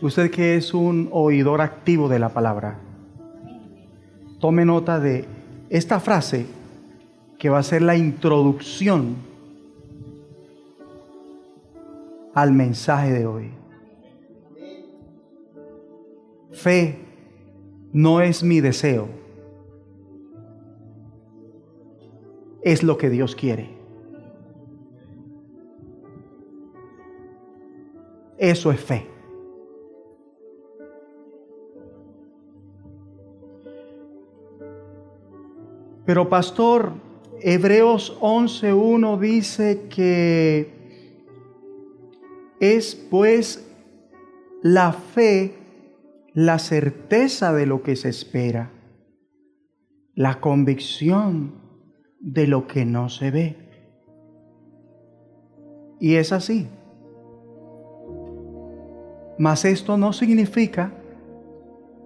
Usted que es un oidor activo de la palabra, tome nota de esta frase que va a ser la introducción al mensaje de hoy. Fe no es mi deseo, es lo que Dios quiere. Eso es fe. Pero pastor, Hebreos 11:1 dice que es pues la fe la certeza de lo que se espera, la convicción de lo que no se ve. Y es así. Mas esto no significa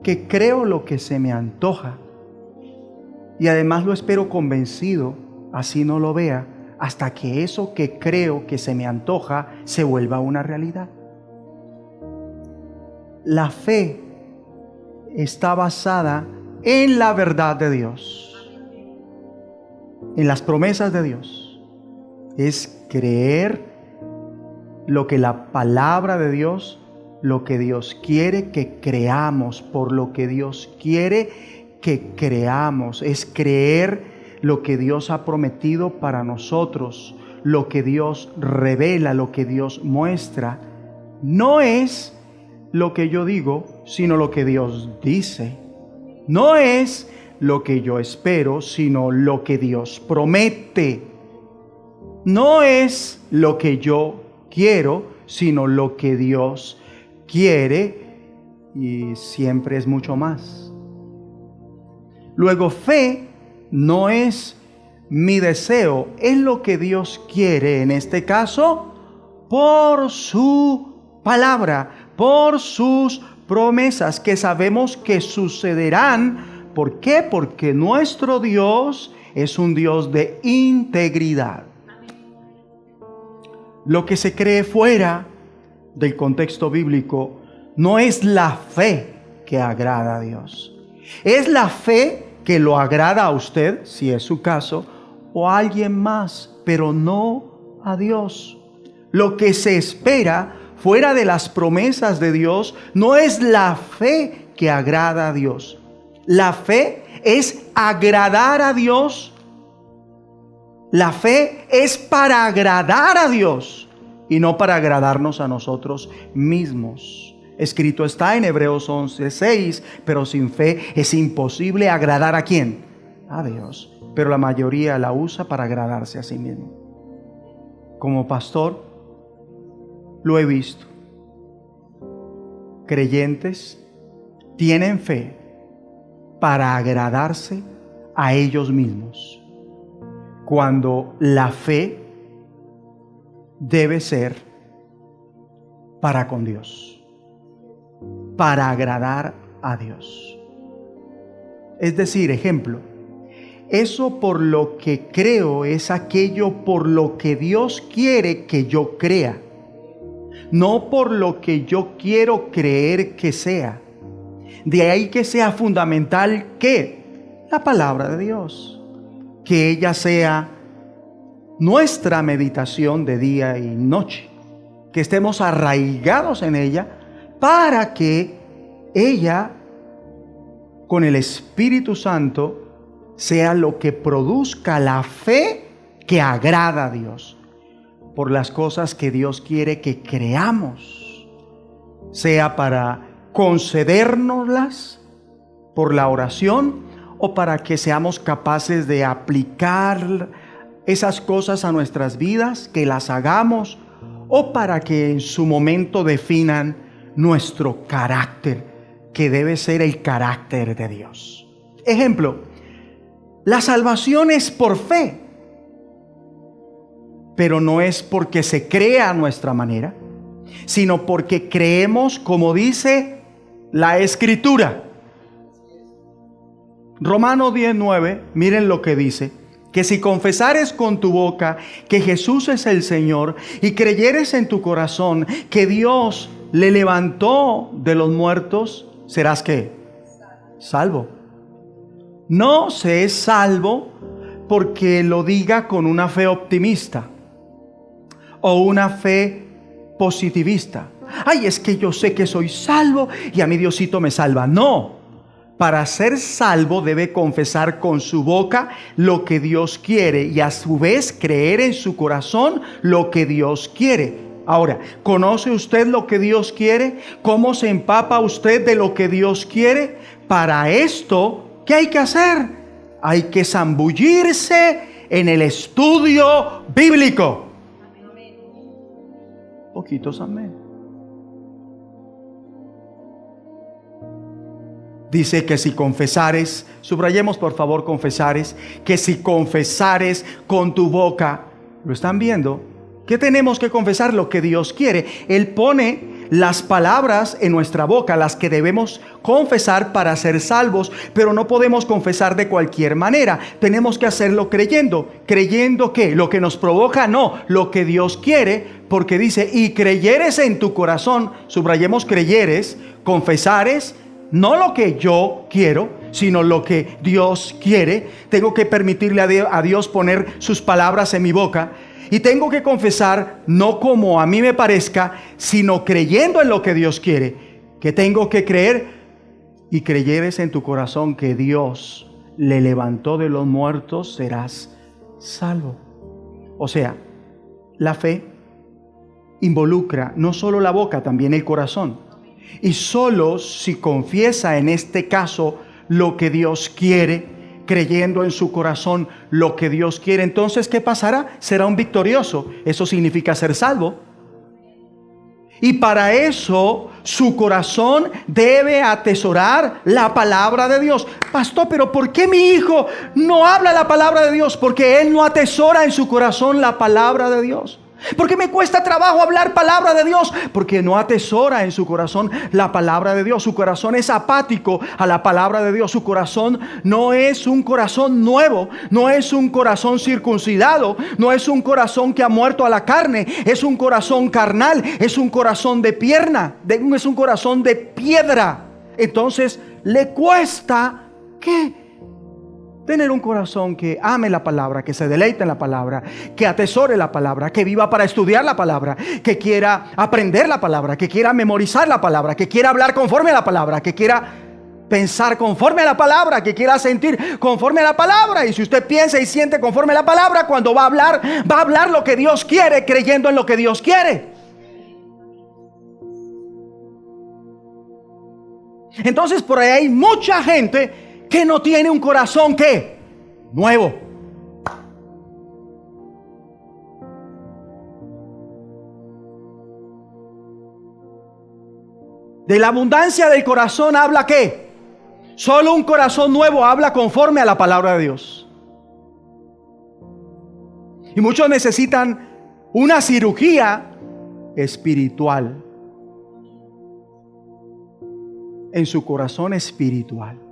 que creo lo que se me antoja y además lo espero convencido, así no lo vea, hasta que eso que creo que se me antoja se vuelva una realidad. La fe está basada en la verdad de Dios, en las promesas de Dios. Es creer lo que la palabra de Dios, lo que Dios quiere que creamos, por lo que Dios quiere que creamos. Es creer lo que Dios ha prometido para nosotros, lo que Dios revela, lo que Dios muestra. No es lo que yo digo, sino lo que Dios dice. No es lo que yo espero, sino lo que Dios promete. No es lo que yo quiero, sino lo que Dios quiere, y siempre es mucho más. Luego, fe no es mi deseo, es lo que Dios quiere, en este caso, por su palabra, por sus promesas que sabemos que sucederán. ¿Por qué? Porque nuestro Dios es un Dios de integridad. Lo que se cree fuera del contexto bíblico no es la fe que agrada a Dios. Es la fe que lo agrada a usted, si es su caso, o a alguien más, pero no a Dios. Lo que se espera fuera de las promesas de Dios no es la fe que agrada a Dios. La fe es agradar a Dios. La fe es para agradar a Dios y no para agradarnos a nosotros mismos. Escrito está en Hebreos 11:6, pero sin fe es imposible agradar ¿a quién? A Dios. Pero la mayoría la usa para agradarse a sí mismo. Como pastor, lo he visto. Creyentes tienen fe para agradarse a ellos mismos, cuando la fe debe ser para con Dios, para agradar a Dios. Es decir, ejemplo, eso por lo que creo es aquello por lo que Dios quiere que yo crea, no por lo que yo quiero creer que sea. De ahí que sea fundamental que la palabra de Dios, que ella sea nuestra meditación de día y noche, que estemos arraigados en ella para que ella, con el Espíritu Santo, sea lo que produzca la fe que agrada a Dios por las cosas que Dios quiere que creamos, sea para concedérnoslas por la oración o para que seamos capaces de aplicar esas cosas a nuestras vidas, que las hagamos, o para que en su momento definan nuestro carácter, que debe ser el carácter de Dios. Ejemplo, la salvación es por fe, pero no es porque se crea a nuestra manera, sino porque creemos como dice la Escritura. Romanos 10:9, miren lo que dice: que si confesares con tu boca que Jesús es el Señor y creyeres en tu corazón que Dios le levantó de los muertos, serás ¿qué? Salvo. No se es salvo porque lo diga con una fe optimista o una fe positivista. Ay, es que yo sé que soy salvo y a mi Diosito me salva. No. Para ser salvo debe confesar con su boca lo que Dios quiere y a su vez creer en su corazón lo que Dios quiere. Ahora, ¿conoce usted lo que Dios quiere? ¿Cómo se empapa usted de lo que Dios quiere? Para esto, ¿qué hay que hacer? Hay que zambullirse en el estudio bíblico. Poquitos amén. Dice que si confesares, subrayemos por favor confesares, que si confesares con tu boca, ¿lo están viendo? ¿Qué tenemos que confesar? Lo que Dios quiere. Él pone las palabras en nuestra boca, las que debemos confesar para ser salvos, pero no podemos confesar de cualquier manera. Tenemos que hacerlo creyendo. ¿Creyendo qué? ¿Lo que nos provoca? No, lo que Dios quiere, porque dice, y creyeres en tu corazón, subrayemos creyeres, confesares, no lo que yo quiero, sino lo que Dios quiere. Tengo que permitirle a Dios poner sus palabras en mi boca. Y tengo que confesar no como a mí me parezca, sino creyendo en lo que Dios quiere. Que tengo que creer y creyeres en tu corazón que Dios le levantó de los muertos, serás salvo. O sea, la fe involucra no solo la boca, también el corazón. Y solo si confiesa en este caso lo que Dios quiere, creyendo en su corazón lo que Dios quiere, entonces ¿qué pasará? Será un victorioso. Eso significa ser salvo. Y para eso su corazón debe atesorar la palabra de Dios. Pastor, pero ¿por qué mi hijo no habla la palabra de Dios? Porque él no atesora en su corazón la palabra de Dios. ¿Por qué me cuesta trabajo hablar palabra de Dios? Porque no atesora en su corazón la palabra de Dios. Su corazón es apático a la palabra de Dios. Su corazón no es un corazón nuevo, no es un corazón circuncidado, no es un corazón que ha muerto a la carne, es un corazón carnal, es un corazón de pierna, es un corazón de piedra. Entonces le cuesta ¿qué? Tener un corazón que ame la palabra, que se deleite en la palabra, que atesore la palabra, que viva para estudiar la palabra, que quiera aprender la palabra, que quiera memorizar la palabra, que quiera hablar conforme a la palabra, que quiera pensar conforme a la palabra, que quiera sentir conforme a la palabra. Y si usted piensa y siente conforme a la palabra, cuando va a hablar lo que Dios quiere, creyendo en lo que Dios quiere. Entonces por ahí hay mucha gente que no tiene un corazón ¿qué? Nuevo. De la abundancia del corazón habla ¿qué? Solo un corazón nuevo habla conforme a la palabra de Dios. Y muchos necesitan una cirugía espiritual en su corazón espiritual.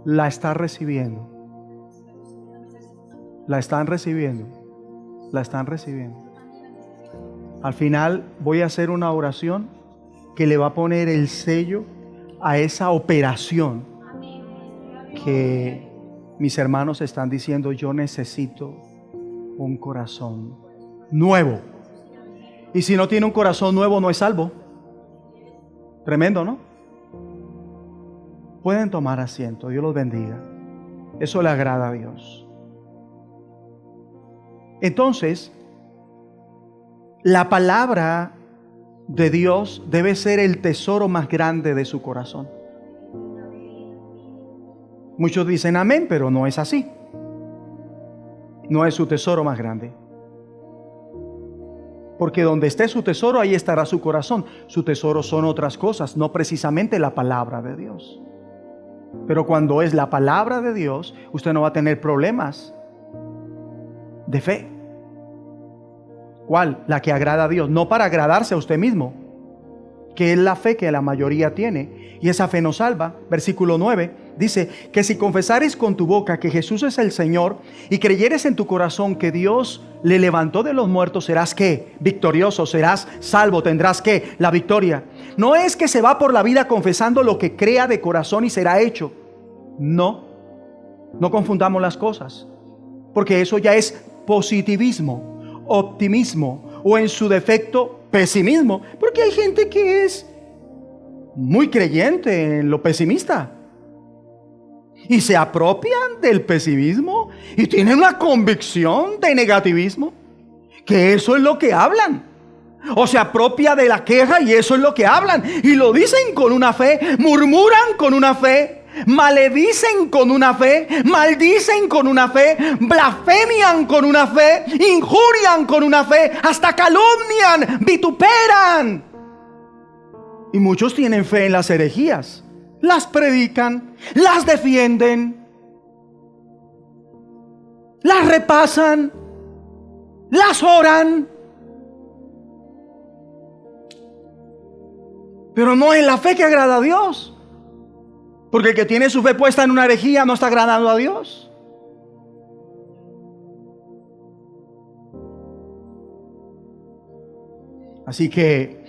La está recibiendo. La están recibiendo. La están recibiendo. Al final voy a hacer una oración que le va a poner el sello a esa operación que mis hermanos están diciendo: yo necesito un corazón nuevo. Y si no tiene un corazón nuevo, no es salvo. Tremendo, ¿no? Pueden tomar asiento, Dios los bendiga. Eso le agrada a Dios. Entonces, la palabra de Dios debe ser el tesoro más grande de su corazón. Muchos dicen amén, pero no es así. No es su tesoro más grande. Porque donde esté su tesoro, ahí estará su corazón. Su tesoro son otras cosas, no precisamente la palabra de Dios. Pero cuando es la palabra de Dios, usted no va a tener problemas de fe. ¿Cuál? La que agrada a Dios, no para agradarse a usted mismo. que es la fe que la mayoría tiene, y esa fe nos salva. Versículo 9 dice que si confesares con tu boca que Jesús es el Señor y creyeres en tu corazón que Dios le levantó de los muertos, serás ¿qué? Victorioso, serás salvo, tendrás ¿qué? La victoria. No es que se va por la vida confesando lo que crea de corazón y será hecho. No confundamos las cosas, porque eso ya es positivismo, optimismo, o en su defecto pesimismo, porque hay gente que es muy creyente en lo pesimista y se apropian del pesimismo y tienen una convicción de negativismo, que eso es lo que hablan, o se apropia de la queja y eso es lo que hablan, y lo dicen con una fe, murmuran con una fe, maledicen con una fe, maldicen con una fe, blasfemian con una fe, injurian con una fe, hasta calumnian, vituperan. Y muchos tienen fe en las herejías, las predican, las defienden, las repasan, las oran, pero no es la fe que agrada a Dios. Porque el que tiene su fe puesta en una herejía no está agradando a Dios. Así que,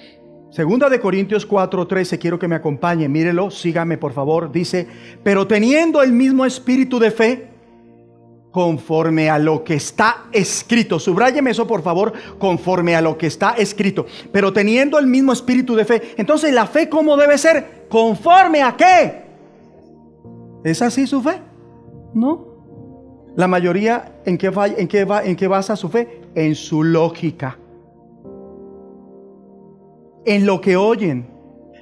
2 de Corintios 4:13, quiero que me acompañe, mírelo, sígame por favor. Dice, pero teniendo el mismo espíritu de fe, conforme a lo que está escrito. Subráyeme eso por favor, conforme a lo que está escrito. Pero teniendo el mismo espíritu de fe. Entonces, ¿la fe cómo debe ser? ¿Conforme a qué? ¿Es así su fe? No. La mayoría, ¿en qué basa su fe? En su lógica, en lo que oyen,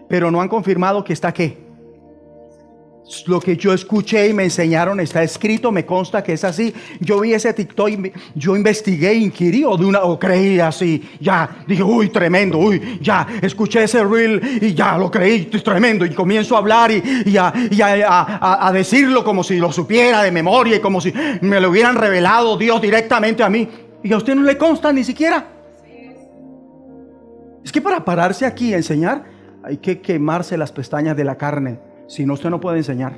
pero no han confirmado que está ¿qué? Lo que yo escuché y me enseñaron está escrito, me consta que es así. Yo vi ese TikTok, yo investigué, inquirí o creí así. Ya, dije, uy, tremendo, uy, ya, escuché ese reel y ya lo creí, tremendo. Y comienzo a hablar y a decirlo como si lo supiera de memoria y como si me lo hubieran revelado Dios directamente a mí. Y a usted no le consta ni siquiera. Es que para pararse aquí y enseñar hay que quemarse las pestañas de la carne. Si no, usted no puede enseñar.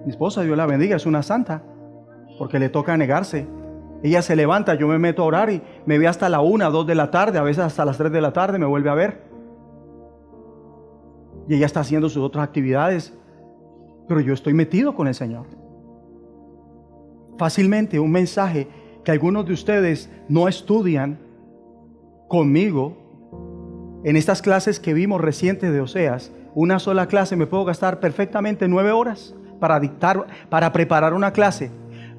Mi esposa, Dios la bendiga, es una santa, porque le toca negarse. Ella se levanta, yo me meto a orar y me ve hasta la 1, 2 de la tarde, a veces hasta las 3 de la tarde me vuelve a ver. Y ella está haciendo sus otras actividades, pero yo estoy metido con el Señor. Fácilmente un mensaje que algunos de ustedes no estudian conmigo. En estas clases que vimos recientes de Oseas, una sola clase me puedo gastar perfectamente 9 horas para dictar, para preparar una clase.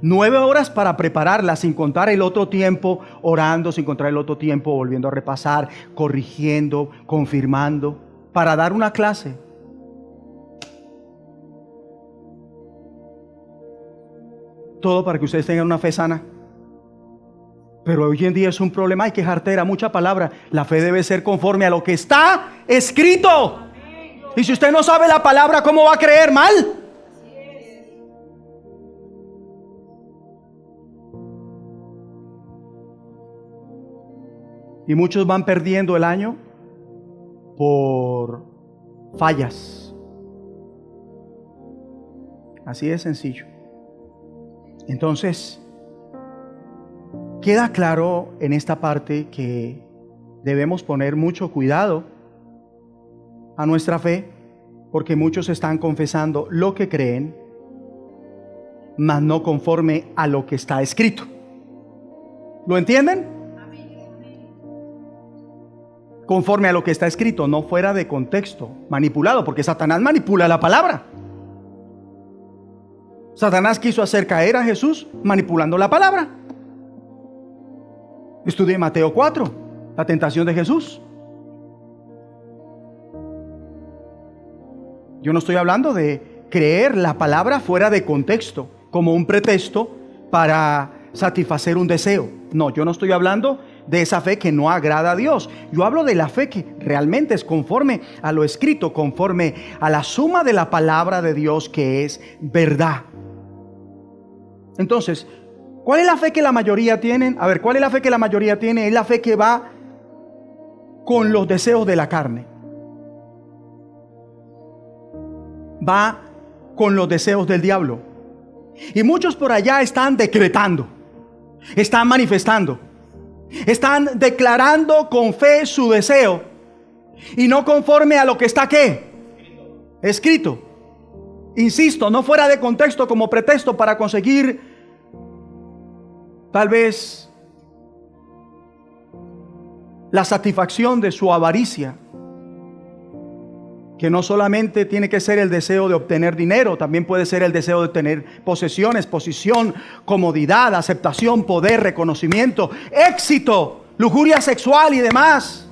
9 horas para prepararla, sin contar el otro tiempo orando, sin contar el otro tiempo volviendo a repasar, corrigiendo, confirmando, para dar una clase. Todo para que ustedes tengan una fe sana. Pero hoy en día es un problema, hay que jartera, mucha palabra. La fe debe ser conforme a lo que está escrito. Y si usted no sabe la palabra, ¿cómo va a creer mal? Y muchos van perdiendo el año por fallas. Así de sencillo. Entonces, queda claro en esta parte que debemos poner mucho cuidado a nuestra fe, porque muchos están confesando lo que creen, mas no conforme a lo que está escrito. ¿Lo entienden? Conforme a lo que está escrito, no fuera de contexto, manipulado, porque Satanás manipula la palabra. Satanás quiso hacer caer a Jesús manipulando la palabra. Estudie Mateo 4, la tentación de Jesús. Yo no estoy hablando de creer la palabra fuera de contexto, como un pretexto para satisfacer un deseo. No, yo no estoy hablando de esa fe que no agrada a Dios. Yo hablo de la fe que realmente es conforme a lo escrito, conforme a la suma de la palabra de Dios, que es verdad. Entonces, ¿cuál es la fe que la mayoría tienen? A ver, ¿cuál es la fe que la mayoría tiene? Es la fe que va con los deseos de la carne. Va con los deseos del diablo. Y muchos por allá están decretando, están manifestando, están declarando con fe su deseo y no conforme a lo que está ¿qué? Escrito. Insisto, no fuera de contexto como pretexto para conseguir tal vez la satisfacción de su avaricia, que no solamente tiene que ser el deseo de obtener dinero, también puede ser el deseo de tener posesiones, posición, comodidad, aceptación, poder, reconocimiento, éxito, lujuria sexual y demás.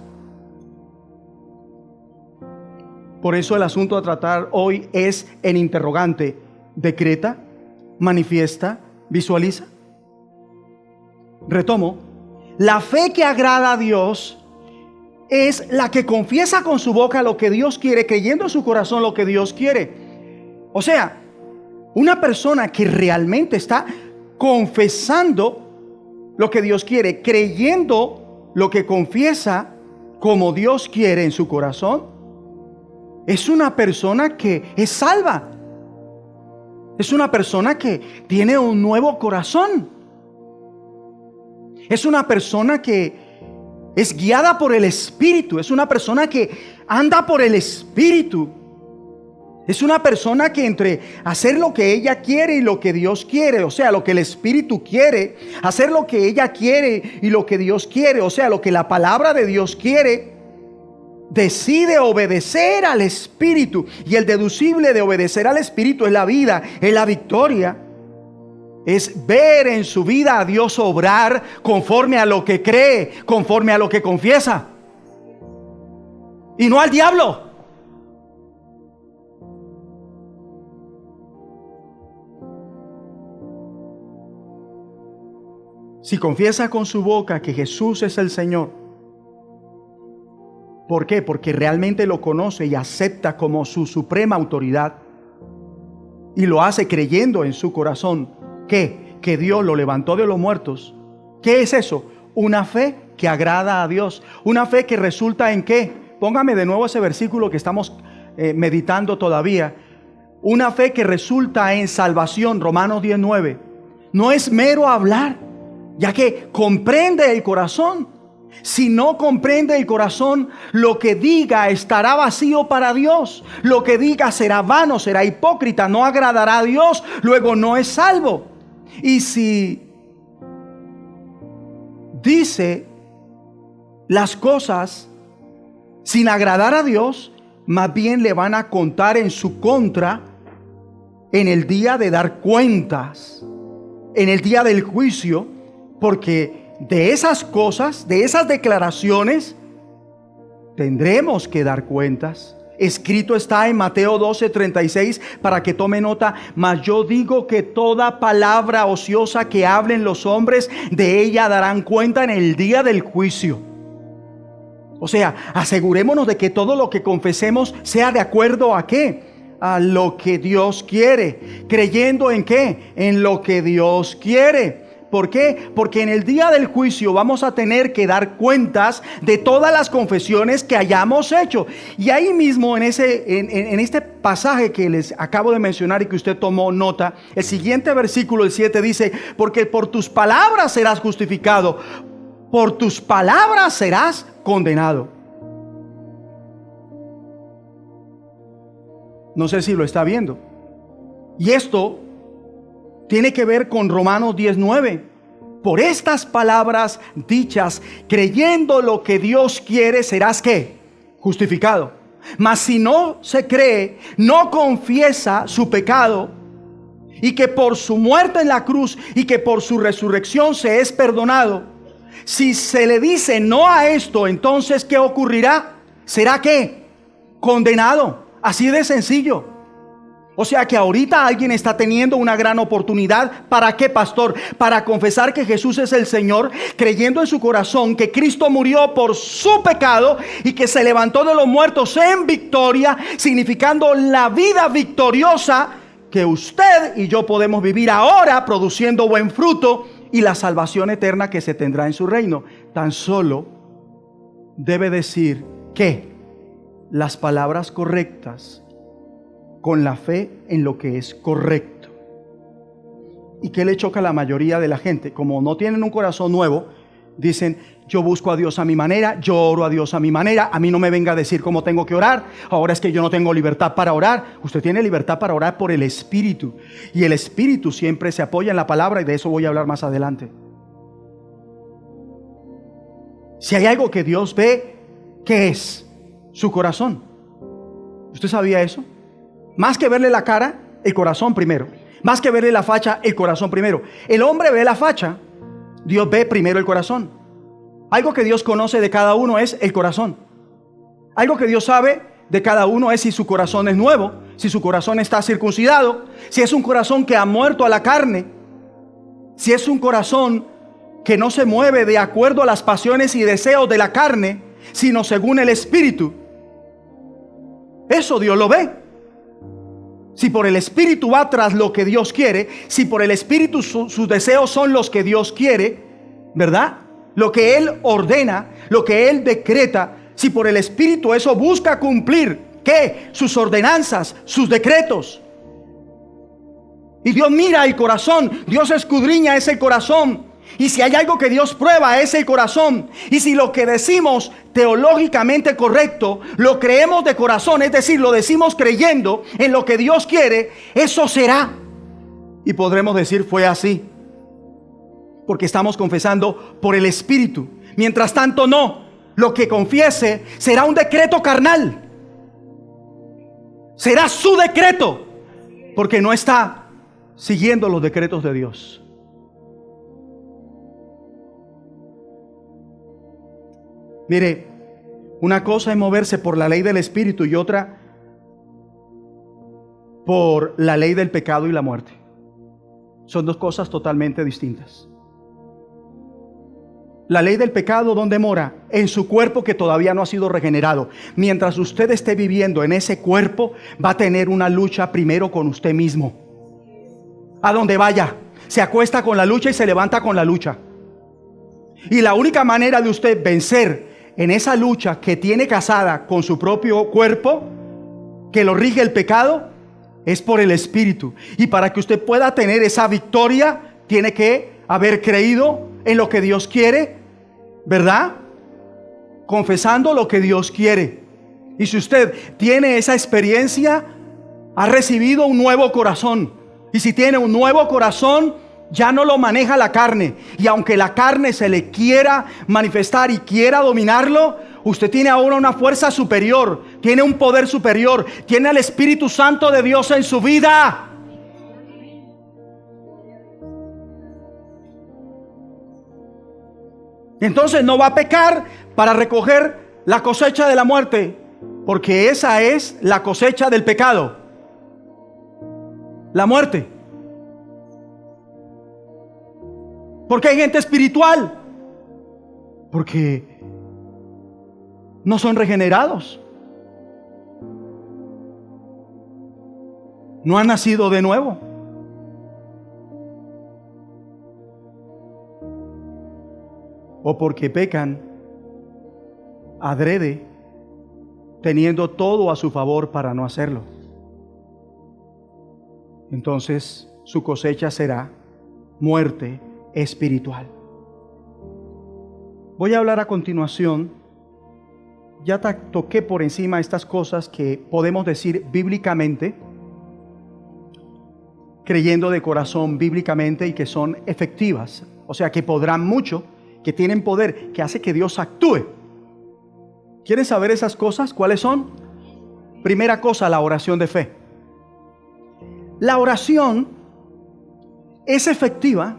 Por eso el asunto a tratar hoy es en interrogante: ¿decreta, manifiesta, visualiza? Retomo: la fe que agrada a Dios es la que confiesa con su boca lo que Dios quiere, creyendo en su corazón lo que Dios quiere. O sea, una persona que realmente está confesando lo que Dios quiere, creyendo lo que confiesa como Dios quiere en su corazón, es una persona que es salva. Es una persona que tiene un nuevo corazón. Es una persona que es guiada por el Espíritu. Es una persona que anda por el Espíritu. Es una persona que entre hacer lo que ella quiere y lo que Dios quiere, o sea, lo que el Espíritu quiere, hacer lo que ella quiere y lo que Dios quiere, o sea, lo que la palabra de Dios quiere, decide obedecer al Espíritu. Y el deducible de obedecer al Espíritu es la vida, es la victoria. Es ver en su vida a Dios obrar conforme a lo que cree, conforme a lo que confiesa, y no al diablo. Si confiesa con su boca que Jesús es el Señor, ¿por qué? Porque realmente lo conoce y acepta como su suprema autoridad, y lo hace creyendo en su corazón que Dios lo levantó de los muertos. ¿Qué es eso? Una fe que agrada a Dios. Una fe que resulta en ¿qué? Póngame de nuevo ese versículo que estamos meditando todavía. Una fe que resulta en salvación. Romanos 19. No es mero hablar, ya que comprende el corazón. Si no comprende el corazón, lo que diga estará vacío para Dios. Lo que diga será vano, será hipócrita, no agradará a Dios, luego no es salvo. Y si dice las cosas sin agradar a Dios, más bien le van a contar en su contra en el día de dar cuentas, en el día del juicio, porque de esas cosas, de esas declaraciones, tendremos que dar cuentas. Escrito está en Mateo 12:36, para que tome nota: mas yo digo que toda palabra ociosa que hablen los hombres, de ella darán cuenta en el día del juicio. O sea, asegurémonos de que todo lo que confesemos sea de acuerdo a ¿qué? A lo que Dios quiere. ¿Creyendo en qué? En lo que Dios quiere. ¿Por qué? Porque en el día del juicio vamos a tener que dar cuentas de todas las confesiones que hayamos hecho. Y ahí mismo en este pasaje que les acabo de mencionar y que usted tomó nota, el siguiente versículo, el 7, dice: porque por tus palabras serás justificado, por tus palabras serás condenado. No sé si lo está viendo. Y esto tiene que ver con Romanos 19. Por estas palabras dichas, creyendo lo que Dios quiere, serás ¿qué? Justificado. Mas si no se cree, no confiesa su pecado, y que por su muerte en la cruz y que por su resurrección se es perdonado. Si se le dice no a esto, entonces ¿qué ocurrirá? ¿Será qué? Condenado. Así de sencillo. O sea que ahorita alguien está teniendo una gran oportunidad. ¿Para qué, pastor? Para confesar que Jesús es el Señor, creyendo en su corazón que Cristo murió por su pecado y que se levantó de los muertos en victoria, significando la vida victoriosa que usted y yo podemos vivir ahora, produciendo buen fruto y la salvación eterna que se tendrá en su reino. Tan solo debe decir que las palabras correctas con la fe en lo que es correcto. ¿Y qué le choca a la mayoría de la gente? Como no tienen un corazón nuevo, dicen: yo busco a Dios a mi manera, yo oro a Dios a mi manera, a mí no me venga a decir cómo tengo que orar, ahora es que yo no tengo libertad para orar. Usted tiene libertad para orar por el Espíritu, y el Espíritu siempre se apoya en la palabra, y de eso voy a hablar más adelante. Si hay algo que Dios ve, ¿qué es? Su corazón. ¿Usted sabía eso? Más que verle la cara, el corazón primero. Más que verle la facha, el corazón primero. El hombre ve la facha, Dios ve primero el corazón. Algo que Dios conoce de cada uno es el corazón. Algo que Dios sabe de cada uno es si su corazón es nuevo, si su corazón está circuncidado, si es un corazón que ha muerto a la carne, si es un corazón que no se mueve de acuerdo a las pasiones y deseos de la carne, sino según el Espíritu. Eso Dios lo ve. Si por el Espíritu va tras lo que Dios quiere, si por el Espíritu sus deseos son los que Dios quiere, ¿verdad? Lo que Él ordena, lo que Él decreta, si por el Espíritu eso busca cumplir, ¿qué? Sus ordenanzas, sus decretos. Y Dios mira el corazón, Dios escudriña ese corazón. Y si hay algo que Dios prueba, es el corazón. Y si lo que decimos teológicamente correcto, lo creemos de corazón, es decir, lo decimos creyendo en lo que Dios quiere, eso será. Y podremos decir: fue así, porque estamos confesando por el Espíritu. Mientras tanto, no. Lo que confiese será un decreto carnal. Será su decreto, porque no está siguiendo los decretos de Dios. Mire, una cosa es moverse por la ley del Espíritu y otra por la ley del pecado y la muerte. Son dos cosas totalmente distintas. La ley del pecado, ¿dónde mora? En su cuerpo que todavía no ha sido regenerado. Mientras usted esté viviendo en ese cuerpo, va a tener una lucha primero con usted mismo. A donde vaya, se acuesta con la lucha y se levanta con la lucha. Y la única manera de usted vencer en esa lucha que tiene casada con su propio cuerpo, que lo rige el pecado, es por el Espíritu. Y para que usted pueda tener esa victoria, tiene que haber creído en lo que Dios quiere, ¿verdad? Confesando lo que Dios quiere. Y si usted tiene esa experiencia, ha recibido un nuevo corazón. Y si tiene un nuevo corazón, ya no lo maneja la carne. Y aunque la carne se le quiera manifestar y quiera dominarlo, usted tiene ahora una fuerza superior, tiene un poder superior, tiene al Espíritu Santo de Dios en su vida. Entonces no va a pecar para recoger la cosecha de la muerte, porque esa es la cosecha del pecado, la muerte. Porque hay gente espiritual, porque no son regenerados, no han nacido de nuevo. O porque pecan adrede, teniendo todo a su favor para no hacerlo. Entonces su cosecha será muerte espiritual. Voy a hablar a continuación. Ya toqué por encima estas cosas que podemos decir bíblicamente, creyendo de corazón bíblicamente y que son efectivas, o sea que podrán mucho, que tienen poder, que hace que Dios actúe. ¿Quieren saber esas cosas? ¿Cuáles son? Primera cosa, la oración de fe. La oración es efectiva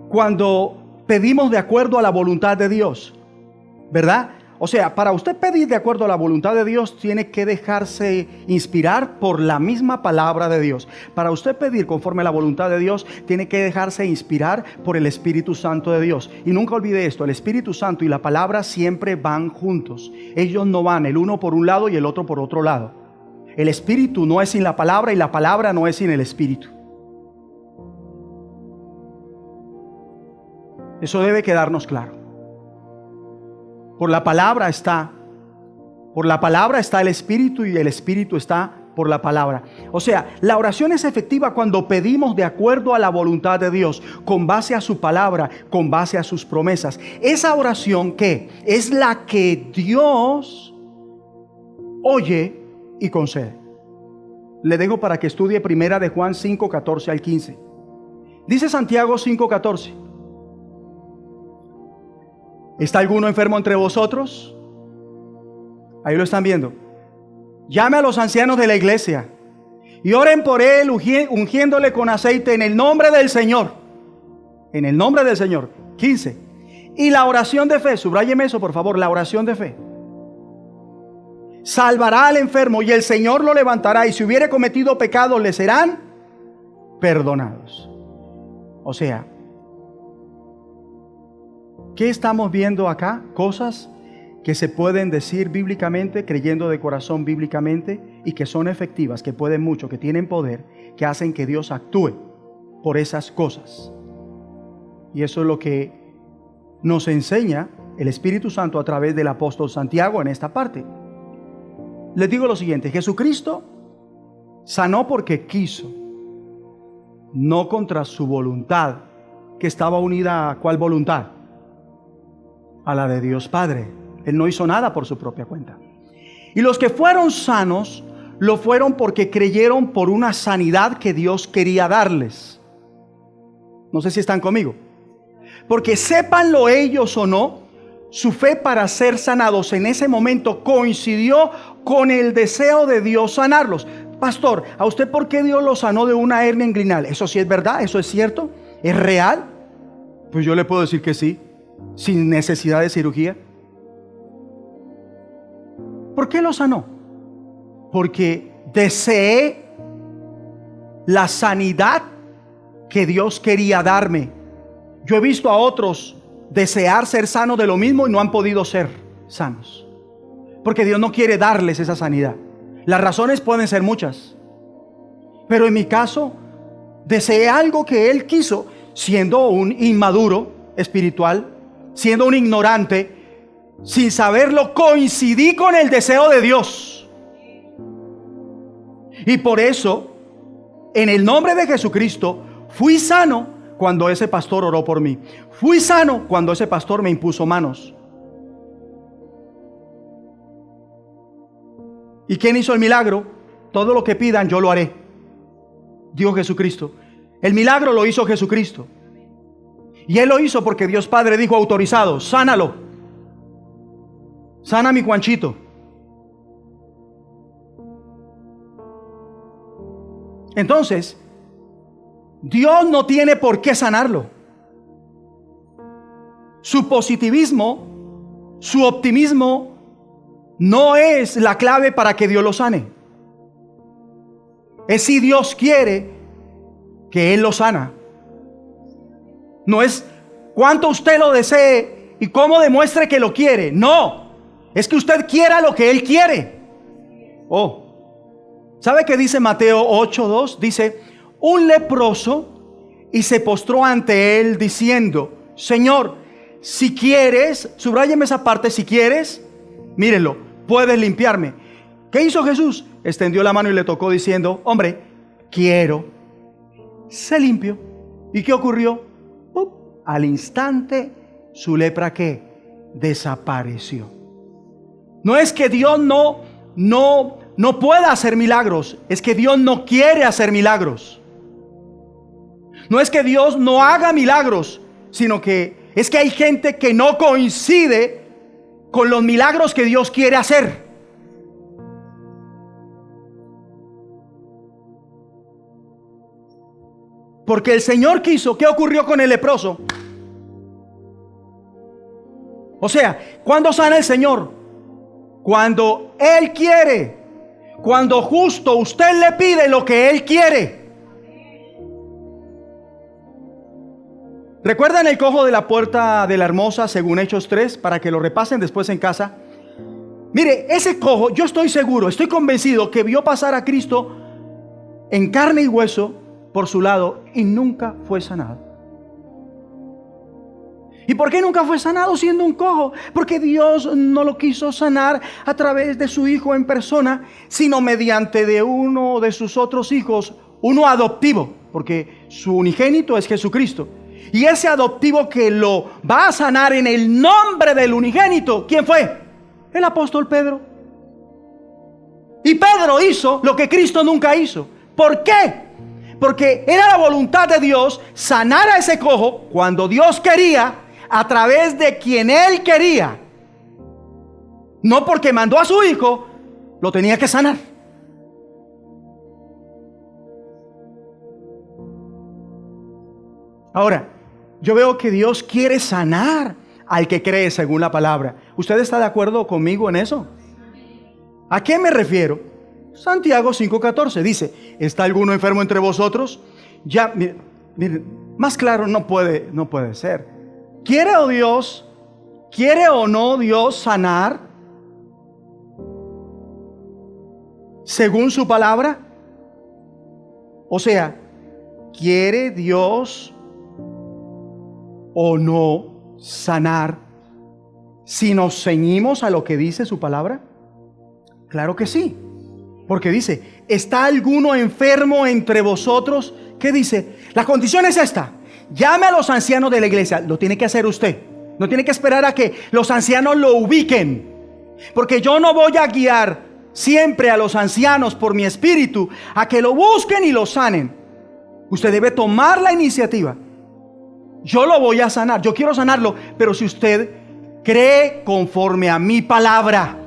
cuando pedimos de acuerdo a la voluntad de Dios, ¿verdad? O sea, para usted pedir de acuerdo a la voluntad de Dios, tiene que dejarse inspirar por la misma palabra de Dios. Para usted pedir conforme a la voluntad de Dios, tiene que dejarse inspirar por el Espíritu Santo de Dios. Y nunca olvide esto: el Espíritu Santo y la palabra siempre van juntos. Ellos no van el uno por un lado y el otro por otro lado. El Espíritu no es sin la palabra y la palabra no es sin el Espíritu. Eso debe quedarnos claro. Por la palabra está. Por la palabra está el Espíritu y el Espíritu está por la palabra. O sea, la oración es efectiva cuando pedimos de acuerdo a la voluntad de Dios, con base a su palabra, con base a sus promesas. Esa oración, ¿qué? Es la que Dios oye y concede. Le dejo para que estudie primera de Juan 5, 14 al 15. Dice Santiago 5, 14. ¿Está alguno enfermo entre vosotros? Ahí lo están viendo. Llame a los ancianos de la iglesia y oren por él, ungiéndole con aceite en el nombre del Señor. En el nombre del Señor. 15. Y la oración de fe, subráyeme eso por favor, la oración de fe salvará al enfermo y el Señor lo levantará, y si hubiere cometido pecados le serán perdonados. O sea, ¿qué estamos viendo acá? Cosas que se pueden decir bíblicamente, creyendo de corazón bíblicamente, y que son efectivas, que pueden mucho, que tienen poder, que hacen que Dios actúe por esas cosas. Y eso es lo que nos enseña el Espíritu Santo a través del apóstol Santiago en esta parte. Les digo lo siguiente: Jesucristo sanó porque quiso, no contra su voluntad, que estaba unida a ¿cuál voluntad? A la de Dios Padre. Él no hizo nada por su propia cuenta. Y los que fueron sanos, lo fueron porque creyeron por una sanidad que Dios quería darles. No sé si están conmigo. Porque sépanlo ellos o no, su fe para ser sanados en ese momento coincidió con el deseo de Dios sanarlos. Pastor, ¿a usted por qué Dios lo sanó de una hernia inguinal? ¿Eso sí es verdad? ¿Eso es cierto? ¿Es real? Pues yo le puedo decir que sí, sin necesidad de cirugía. ¿Por qué lo sanó? Porque deseé la sanidad que Dios quería darme. Yo he visto a otros desear ser sanos de lo mismo y no han podido ser sanos, porque Dios no quiere darles esa sanidad. Las razones pueden ser muchas, pero en mi caso deseé algo que Él quiso, siendo un inmaduro espiritual, siendo un ignorante, sin saberlo, coincidí con el deseo de Dios. Y por eso, en el nombre de Jesucristo, fui sano cuando ese pastor oró por mí. Fui sano cuando ese pastor me impuso manos. ¿Y quién hizo el milagro? Todo lo que pidan yo lo haré, dijo Jesucristo. El milagro lo hizo Jesucristo. Y Él lo hizo porque Dios Padre dijo: autorizado, sánalo. Sana a mi Juanchito. Entonces, Dios no tiene por qué sanarlo. Su positivismo, su optimismo, no es la clave para que Dios lo sane. Es si Dios quiere que Él lo sana. No es cuánto usted lo desee y cómo demuestre que lo quiere. No, es que usted quiera lo que Él quiere. ¿Sabe qué dice Mateo 8:2? Dice: un leproso, y se postró ante Él diciendo: Señor, si quieres, subráyeme esa parte, si quieres, mírenlo, puedes limpiarme. ¿Qué hizo Jesús? Extendió la mano y le tocó diciendo: hombre, quiero. Se limpió. ¿Y qué ocurrió? Al instante su lepra, ¿qué? Desapareció. No es que Dios no pueda hacer milagros, es que Dios no quiere hacer milagros. No es que Dios no haga milagros, sino que es que hay gente que no coincide con los milagros que Dios quiere hacer. Porque el Señor quiso. ¿Qué ocurrió con el leproso? O sea, ¿cuándo sana el Señor? Cuando Él quiere. Cuando justo usted le pide lo que Él quiere. ¿Recuerdan el cojo de la puerta de la Hermosa según Hechos 3? Para que lo repasen después en casa. Mire, ese cojo, yo estoy seguro, estoy convencido que vio pasar a Cristo en carne y hueso por su lado y nunca fue sanado. ¿Y por qué nunca fue sanado siendo un cojo? Porque Dios no lo quiso sanar a través de su Hijo en persona, sino mediante de uno de sus otros hijos, uno adoptivo, porque su unigénito es Jesucristo. Y ese adoptivo que lo va a sanar en el nombre del unigénito, ¿quién fue? El apóstol Pedro. Y Pedro hizo lo que Cristo nunca hizo. ¿Por qué? Porque era la voluntad de Dios sanar a ese cojo cuando Dios quería, a través de quien Él quería. No porque mandó a su Hijo, lo tenía que sanar. Ahora, yo veo que Dios quiere sanar al que cree según la palabra. ¿Usted está de acuerdo conmigo en eso? ¿A qué me refiero? Santiago 5:14 dice: ¿está alguno enfermo entre vosotros? Ya, miren, más claro no puede ser. ¿Quiere o no Dios sanar según su palabra? O sea, ¿quiere Dios o no sanar si nos ceñimos a lo que dice su palabra? Claro que sí, porque dice: ¿está alguno enfermo entre vosotros? ¿Qué dice? La condición es esta: llame a los ancianos de la iglesia. Lo tiene que hacer usted, no tiene que esperar a que los ancianos lo ubiquen, porque yo no voy a guiar siempre a los ancianos por mi espíritu a que lo busquen y lo sanen. Usted debe tomar la iniciativa. Yo lo voy a sanar, yo quiero sanarlo, pero si usted cree conforme a mi palabra,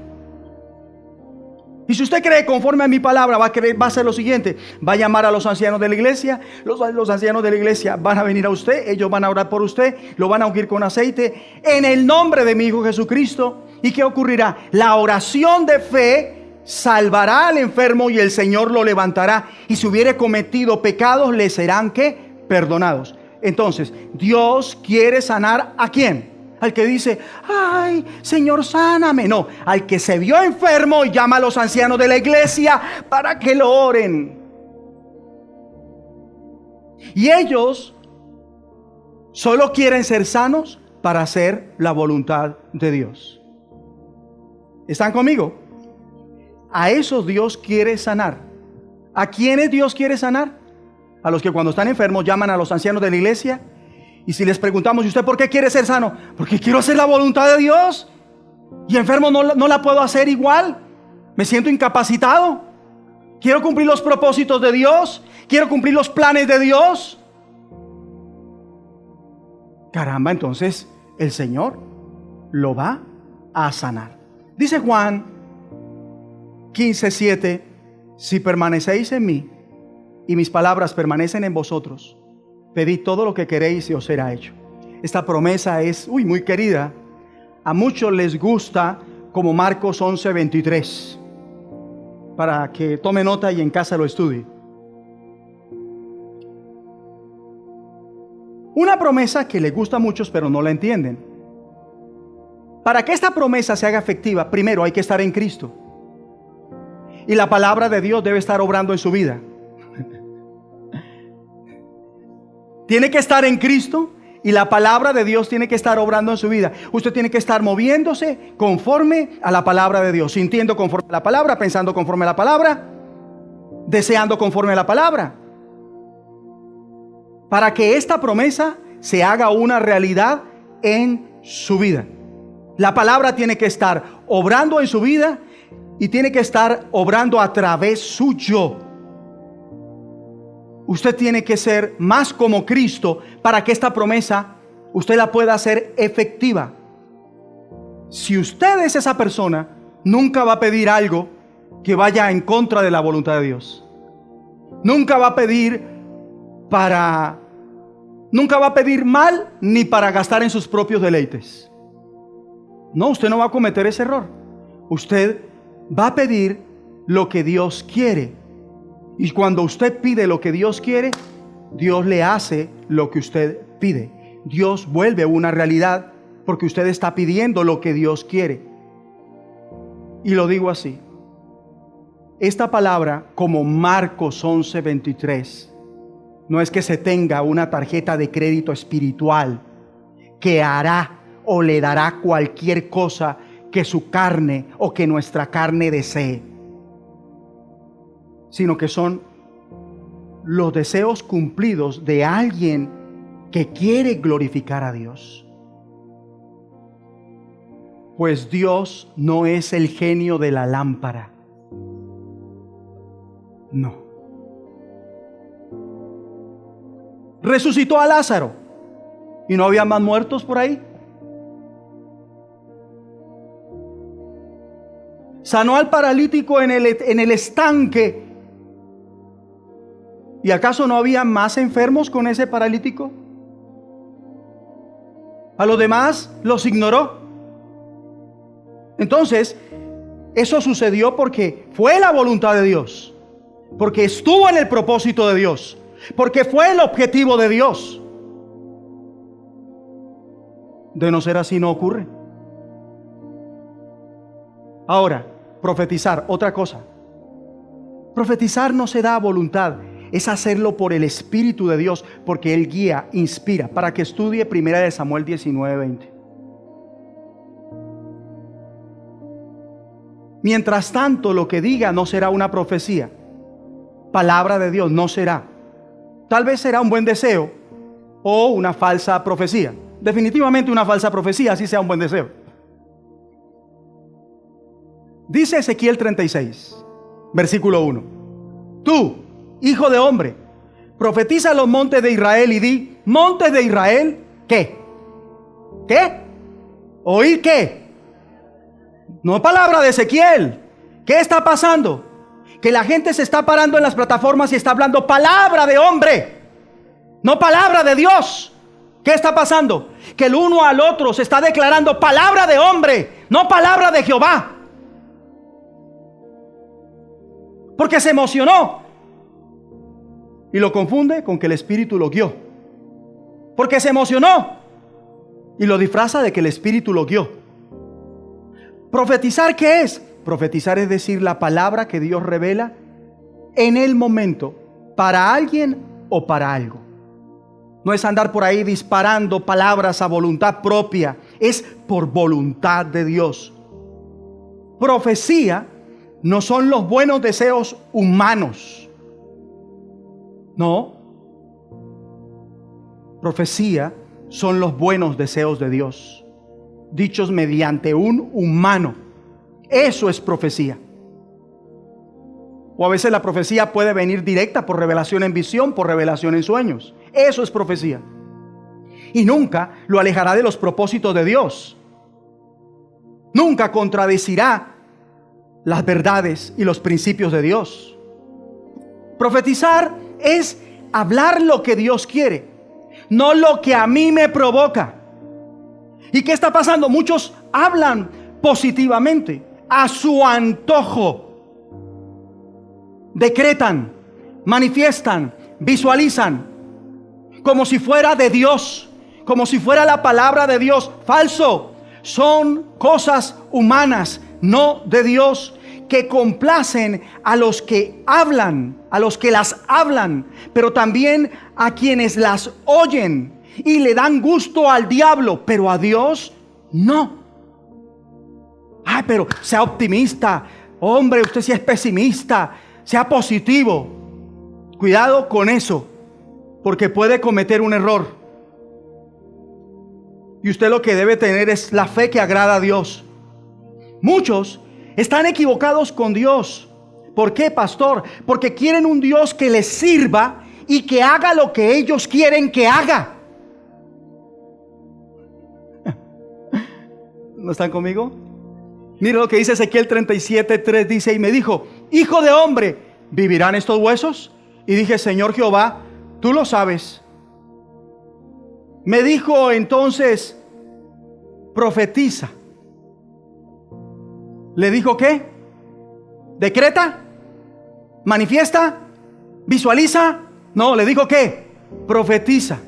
y si usted cree conforme a mi palabra, va a hacer lo siguiente: va a llamar a los ancianos de la iglesia. Los ancianos de la iglesia van a venir a usted, ellos van a orar por usted, lo van a ungir con aceite en el nombre de mi Hijo Jesucristo. ¿Y qué ocurrirá? La oración de fe salvará al enfermo y el Señor lo levantará, y si hubiere cometido pecados le serán ¿qué? Perdonados. Entonces, Dios quiere sanar ¿a quién? Al que dice: ay, Señor, sáname. No, al que se vio enfermo y llama a los ancianos de la iglesia para que lo oren. Y ellos solo quieren ser sanos para hacer la voluntad de Dios. ¿Están conmigo? A esos Dios quiere sanar. ¿A quiénes Dios quiere sanar? A los que cuando están enfermos llaman a los ancianos de la iglesia. Y si les preguntamos: ¿y usted por qué quiere ser sano? Porque quiero hacer la voluntad de Dios. Y enfermo no la puedo hacer igual. Me siento incapacitado. Quiero cumplir los propósitos de Dios. Quiero cumplir los planes de Dios. Caramba, entonces el Señor lo va a sanar. Dice Juan 15:7: si permanecéis en mí y mis palabras permanecen en vosotros, pedid todo lo que queréis y os será hecho. Esta promesa es muy querida. A muchos les gusta como Marcos 11:23, para que tome nota y en casa lo estudie. Una promesa que les gusta a muchos pero no la entienden. Para que esta promesa se haga efectiva, primero hay que estar en Cristo. Y la palabra de Dios debe estar obrando en su vida. Tiene que estar en Cristo y la palabra de Dios tiene que estar obrando en su vida. Usted tiene que estar moviéndose conforme a la palabra de Dios, sintiendo conforme a la palabra, pensando conforme a la palabra, deseando conforme a la palabra. Para que esta promesa se haga una realidad en su vida. La palabra tiene que estar obrando en su vida y tiene que estar obrando a través suyo. Usted tiene que ser más como Cristo para que esta promesa usted la pueda hacer efectiva. Si usted es esa persona, nunca va a pedir algo que vaya en contra de la voluntad de Dios. Nunca va a pedir mal ni para gastar en sus propios deleites. No, usted no va a cometer ese error. Usted va a pedir lo que Dios quiere. Y cuando usted pide lo que Dios quiere, Dios le hace lo que usted pide. Dios vuelve una realidad porque usted está pidiendo lo que Dios quiere. Y lo digo así: esta palabra, como Marcos 11:23, no es que se tenga una tarjeta de crédito espiritual que hará o le dará cualquier cosa que su carne o que nuestra carne desee, sino que son los deseos cumplidos de alguien que quiere glorificar a Dios. Pues Dios no es el genio de la lámpara. No. Resucitó a Lázaro y no había más muertos por ahí. Sanó al paralítico en el estanque. ¿Y acaso no había más enfermos con ese paralítico? A los demás los ignoró. Entonces, eso sucedió porque fue la voluntad de Dios, porque estuvo en el propósito de Dios, porque fue el objetivo de Dios. De no ser así, no ocurre. Ahora, profetizar, otra cosa. Profetizar no se da a voluntad, es hacerlo por el Espíritu de Dios, porque Él guía, inspira, para que estudie 1 Samuel 19:20. Mientras tanto, lo que diga no será una profecía. Palabra de Dios no será. Tal vez será un buen deseo o una falsa profecía. Definitivamente una falsa profecía, así sea un buen deseo. Dice Ezequiel 36, versículo 1. Tú, hijo de hombre, profetiza a los montes de Israel y di: montes de Israel, ¿qué? ¿Qué? ¿Oír qué? No palabra de Ezequiel. ¿Qué está pasando? Que la gente se está parando en las plataformas y está hablando palabra de hombre, no palabra de Dios. ¿Qué está pasando? Que el uno al otro se está declarando palabra de hombre, no palabra de Jehová. Porque se emocionó y lo confunde con que el Espíritu lo guió. Porque se emocionó y lo disfraza de que el Espíritu lo guió. ¿Profetizar qué es? Profetizar es decir la palabra que Dios revela en el momento para alguien o para algo. No es andar por ahí disparando palabras a voluntad propia, es por voluntad de Dios. Profecía no son los buenos deseos humanos. No. Profecía son los buenos deseos de Dios, dichos mediante un humano. Eso es profecía. O a veces la profecía puede venir directa por revelación en visión, por revelación en sueños. Eso es profecía. Y nunca lo alejará de los propósitos de Dios. Nunca contradecirá las verdades y los principios de Dios. Profetizar es hablar lo que Dios quiere, no lo que a mí me provoca. ¿Y qué está pasando? Muchos hablan positivamente, a su antojo. Decretan, manifiestan, visualizan, como si fuera de Dios, como si fuera la palabra de Dios. Falso. Son cosas humanas, no de Dios, que complacen a los que hablan, a los que las hablan, pero también a quienes las oyen, y le dan gusto al diablo, pero a Dios no. Ay, pero sea optimista. Hombre, usted sí es pesimista. Sea positivo. Cuidado con eso, porque puede cometer un error. Y usted lo que debe tener es la fe que agrada a Dios. Muchos están equivocados con Dios. ¿Por qué, pastor? Porque quieren un Dios que les sirva y que haga lo que ellos quieren que haga. ¿No están conmigo? Mira lo que dice Ezequiel 37:3. Dice: y me dijo: hijo de hombre, ¿vivirán estos huesos? Y dije: Señor Jehová, tú lo sabes. Me dijo entonces: profetiza. ¿Le dijo qué? ¿Decreta? ¿Manifiesta? ¿Visualiza? No, le dijo ¿qué? Profetiza.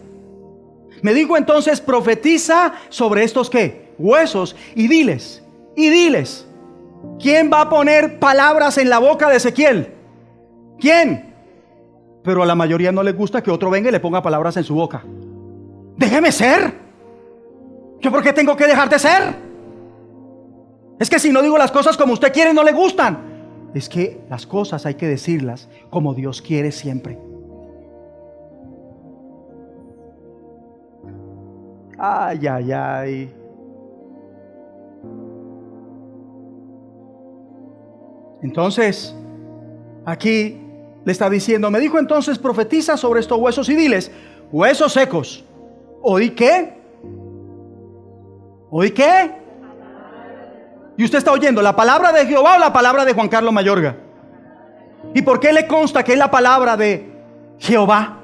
Me dijo entonces: profetiza sobre estos ¿qué? Huesos, y diles. ¿Quién va a poner palabras en la boca de Ezequiel? ¿Quién? Pero a la mayoría no les gusta que otro venga y le ponga palabras en su boca. Déjeme ser. ¿Yo por qué tengo que dejar de ser? Es que si no digo las cosas como usted quiere, no le gustan. Es que las cosas hay que decirlas como Dios quiere siempre. Ay, ay, ay. Entonces, aquí le está diciendo, me dijo entonces, profetiza sobre estos huesos y diles, huesos secos, ¿oí qué? ¿Oí qué? Y usted está oyendo la palabra de Jehová o la palabra de Juan Carlos Mayorga. ¿Y por qué le consta que es la palabra de Jehová?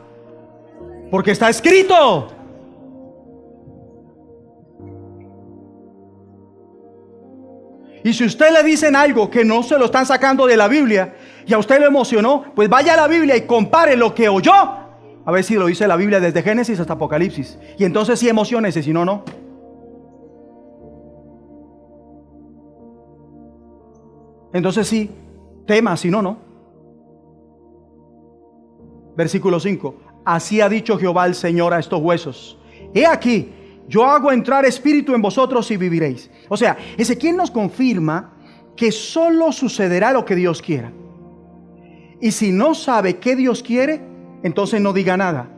Porque está escrito. Y si usted le dicen algo que no se lo están sacando de la Biblia y a usted lo emocionó, pues vaya a la Biblia y compare lo que oyó, a ver si lo dice la Biblia desde Génesis hasta Apocalipsis. Y entonces sí emociónese, si no, no. Entonces sí, tema, si no, no. Versículo 5. Así ha dicho Jehová el Señor a estos huesos. He aquí, yo hago entrar espíritu en vosotros y viviréis. O sea, Ezequiel nos confirma que solo sucederá lo que Dios quiera. Y si no sabe qué Dios quiere, entonces no diga nada.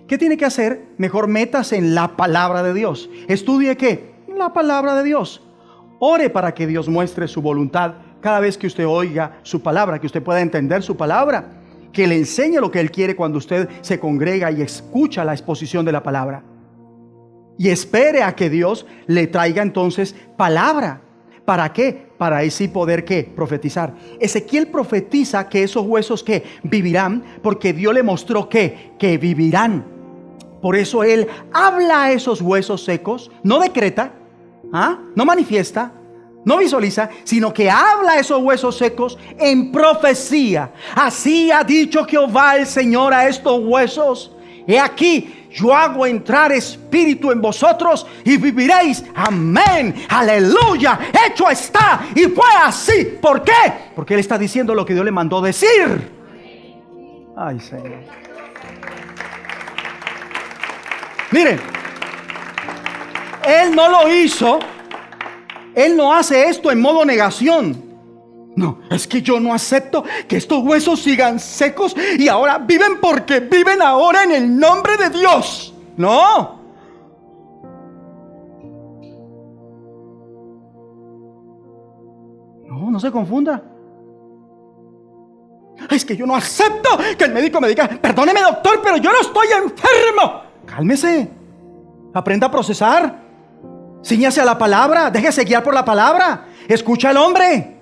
¿Qué tiene que hacer? Mejor métase en la palabra de Dios. Estudie ¿qué? La palabra de Dios. Ore para que Dios muestre su voluntad cada vez que usted oiga su palabra, que usted pueda entender su palabra, que le enseñe lo que Él quiere cuando usted se congrega y escucha la exposición de la palabra. Y espere a que Dios le traiga entonces palabra. ¿Para qué? Para así poder ¿qué? Profetizar. Ezequiel profetiza que esos huesos ¿qué? Vivirán, porque Dios le mostró que vivirán. Por eso Él habla a esos huesos secos, no decreta, no manifiesta, no visualiza, sino que habla a esos huesos secos en profecía. Así ha dicho Jehová el Señor a estos huesos. He aquí, yo hago entrar espíritu en vosotros y viviréis. Amén, aleluya, hecho está. Y fue así. ¿Por qué? Porque Él está diciendo lo que Dios le mandó decir. Ay, Señor. Miren, Él no lo hizo. Él no hace esto en modo negación. No, es que yo no acepto que estos huesos sigan secos y ahora viven porque viven ahora en el nombre de Dios. No. No se confunda. Es que yo no acepto que el médico me diga, perdóneme doctor, pero yo no estoy enfermo. Cálmese. Aprenda a procesar. Cíñase a la palabra. Déjese guiar por la palabra. Escucha al hombre.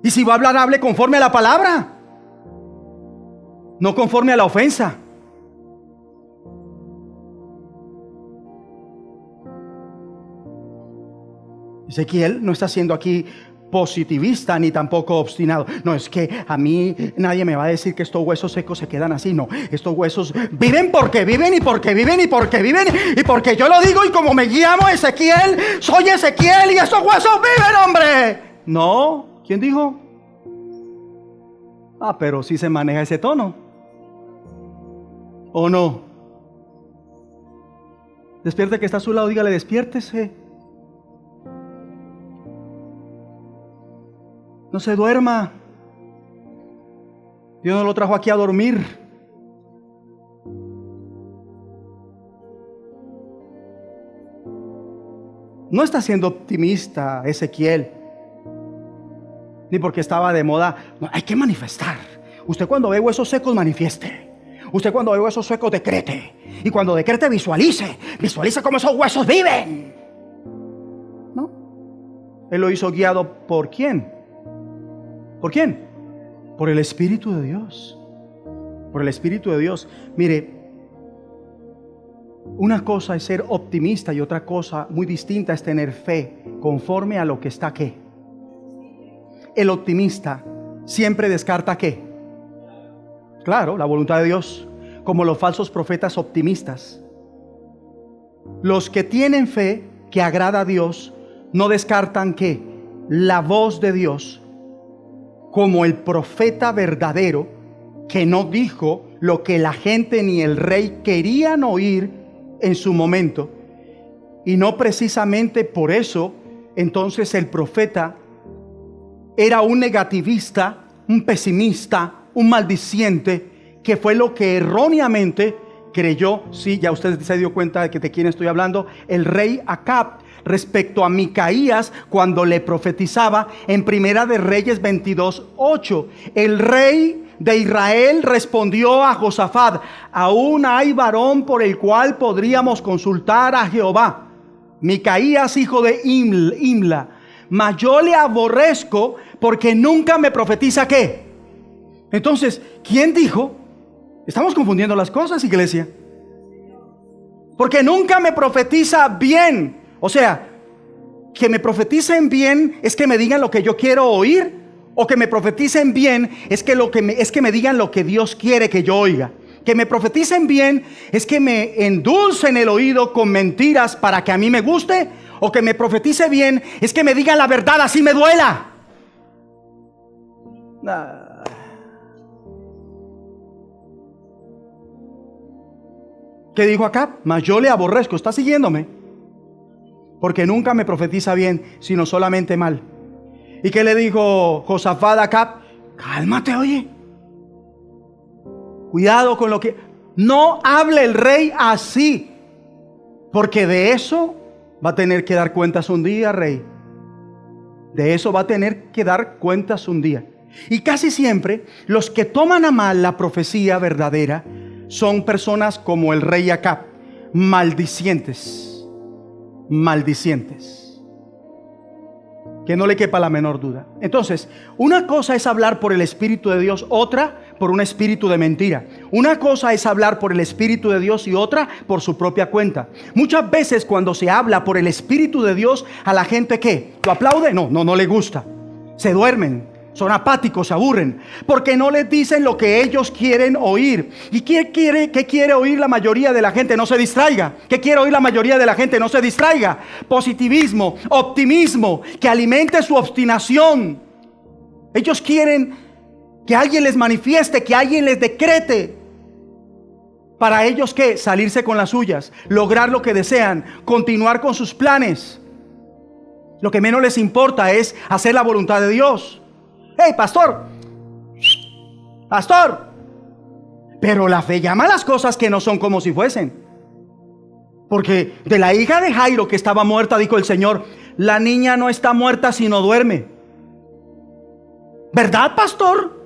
Y si va a hablar, hable conforme a la palabra, no conforme a la ofensa. Ezequiel no está siendo aquí positivista ni tampoco obstinado. No, es que a mí nadie me va a decir que estos huesos secos se quedan así. No, estos huesos viven porque viven y porque viven y porque viven y porque yo lo digo y como me llamo Ezequiel, soy Ezequiel y estos huesos viven, hombre. No. ¿Quién dijo? Pero sí se maneja ese tono. ¿O no? Despierte que está a su lado, dígale, despiértese. No se duerma. Dios no lo trajo aquí a dormir. No está siendo optimista Ezequiel, ni porque estaba de moda. No, hay que manifestar. Usted cuando ve huesos secos, manifieste. Usted cuando ve huesos secos, decrete. Y cuando decrete, visualice cómo esos huesos viven. ¿No? Él lo hizo guiado ¿por quién? ¿Por quién? Por el Espíritu de Dios. Por el Espíritu de Dios. Mire, una cosa es ser optimista y otra cosa muy distinta es tener fe conforme a lo que está ¿qué? El optimista siempre descarta ¿qué? Claro, la voluntad de Dios, como los falsos profetas optimistas. Los que tienen fe que agrada a Dios no descartan ¿qué? La voz de Dios, como el profeta verdadero que no dijo lo que la gente ni el rey querían oír, en su momento. Y no precisamente por eso, entonces el profeta era un negativista, un pesimista, un maldiciente, que fue lo que erróneamente creyó, sí, ya usted se dio cuenta de quién estoy hablando, el rey Acab, respecto a Micaías, cuando le profetizaba en Primera de Reyes 22:8. El rey de Israel respondió a Josafat: aún hay varón por el cual podríamos consultar a Jehová, Micaías hijo de Imla, mas yo le aborrezco porque nunca me profetiza. ¿Qué? Entonces, ¿quién dijo? Estamos confundiendo las cosas, iglesia. Porque nunca me profetiza bien. O sea, que me profeticen bien es que me digan lo que yo quiero oír, o que me profeticen bien es que me digan lo que Dios quiere que yo oiga. Que me profeticen bien es que me endulcen el oído con mentiras para que a mí me guste, o que me profetice bien es que me digan la verdad así me duela. ¿Qué dijo acá? Mas yo le aborrezco. ¿Está siguiéndome? Porque nunca me profetiza bien, sino solamente mal. ¿Y qué le dijo Josafat a Acab? Cálmate, oye. Cuidado con lo que... No hable el rey así, porque de eso va a tener que dar cuentas un día, rey. De eso va a tener que dar cuentas un día. Y casi siempre los que toman a mal la profecía verdadera son personas como el rey Acab, maldicientes, que no le quepa la menor duda. Entonces, una cosa es hablar por el Espíritu de Dios, otra por un espíritu de mentira. Una cosa es hablar por el Espíritu de Dios y otra por su propia cuenta. Muchas veces cuando se habla por el Espíritu de Dios, a la gente ¿qué? ¿Lo aplaude? No le gusta. Se duermen, son apáticos, se aburren, porque no les dicen lo que ellos quieren oír. ¿Y qué quiere oír la mayoría de la gente? No se distraiga. ¿Qué quiere oír la mayoría de la gente? No se distraiga. Positivismo, optimismo, que alimente su obstinación. Ellos quieren que alguien les manifieste, que alguien les decrete. Para ellos, ¿qué? Salirse con las suyas, lograr lo que desean, continuar con sus planes. Lo que menos les importa es hacer la voluntad de Dios. ¡Hey, pastor! ¡Pastor! Pero la fe llama a las cosas que no son como si fuesen. Porque de la hija de Jairo que estaba muerta, dijo el Señor: la niña no está muerta sino duerme. ¿Verdad, pastor?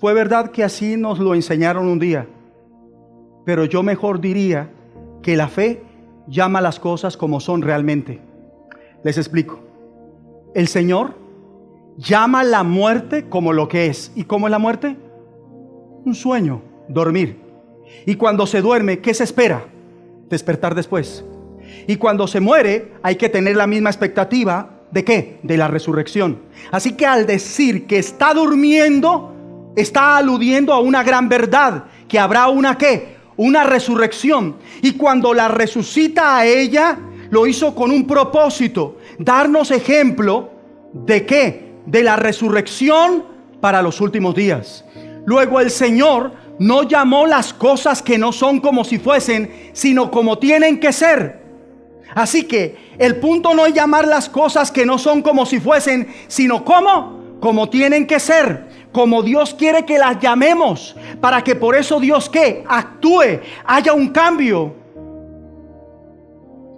Fue verdad que así nos lo enseñaron un día, pero yo mejor diría que la fe llama las cosas como son realmente. Les explico. El Señor llama la muerte como lo que es. ¿Y cómo es la muerte? Un sueño, dormir. Y cuando se duerme, ¿qué se espera? Despertar después. Y cuando se muere, hay que tener la misma expectativa. ¿De qué? De la resurrección. Así que al decir que está durmiendo, está aludiendo a una gran verdad, que habrá una ¿qué? Una resurrección. Y cuando la resucita a ella, lo hizo con un propósito: darnos ejemplo de ¿qué? De la resurrección para los últimos días. Luego el Señor no llamó las cosas que no son como si fuesen, sino como tienen que ser. Así que el punto no es llamar las cosas que no son como si fuesen, sino como tienen que ser, como Dios quiere que las llamemos, para que por eso Dios ¿qué? Actúe, haya un cambio.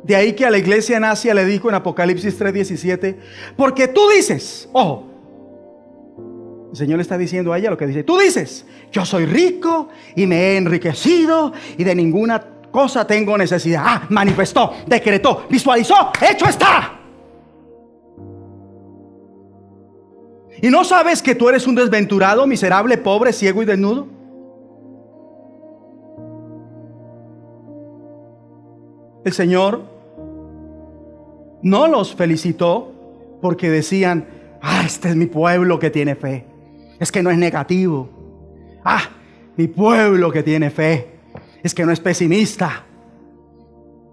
De ahí que a la iglesia en Asia le dijo en Apocalipsis 3:17: porque tú dices, ojo, el Señor le está diciendo a ella lo que dice: tú dices, yo soy rico y me he enriquecido y de ninguna cosa tengo necesidad. Manifestó, decretó, visualizó, hecho está. ¿Y no sabes que tú eres un desventurado, miserable, pobre, ciego y desnudo? El Señor no los felicitó porque decían: este es mi pueblo que tiene fe. Es que no es negativo. Mi pueblo que tiene fe. Es que no es pesimista.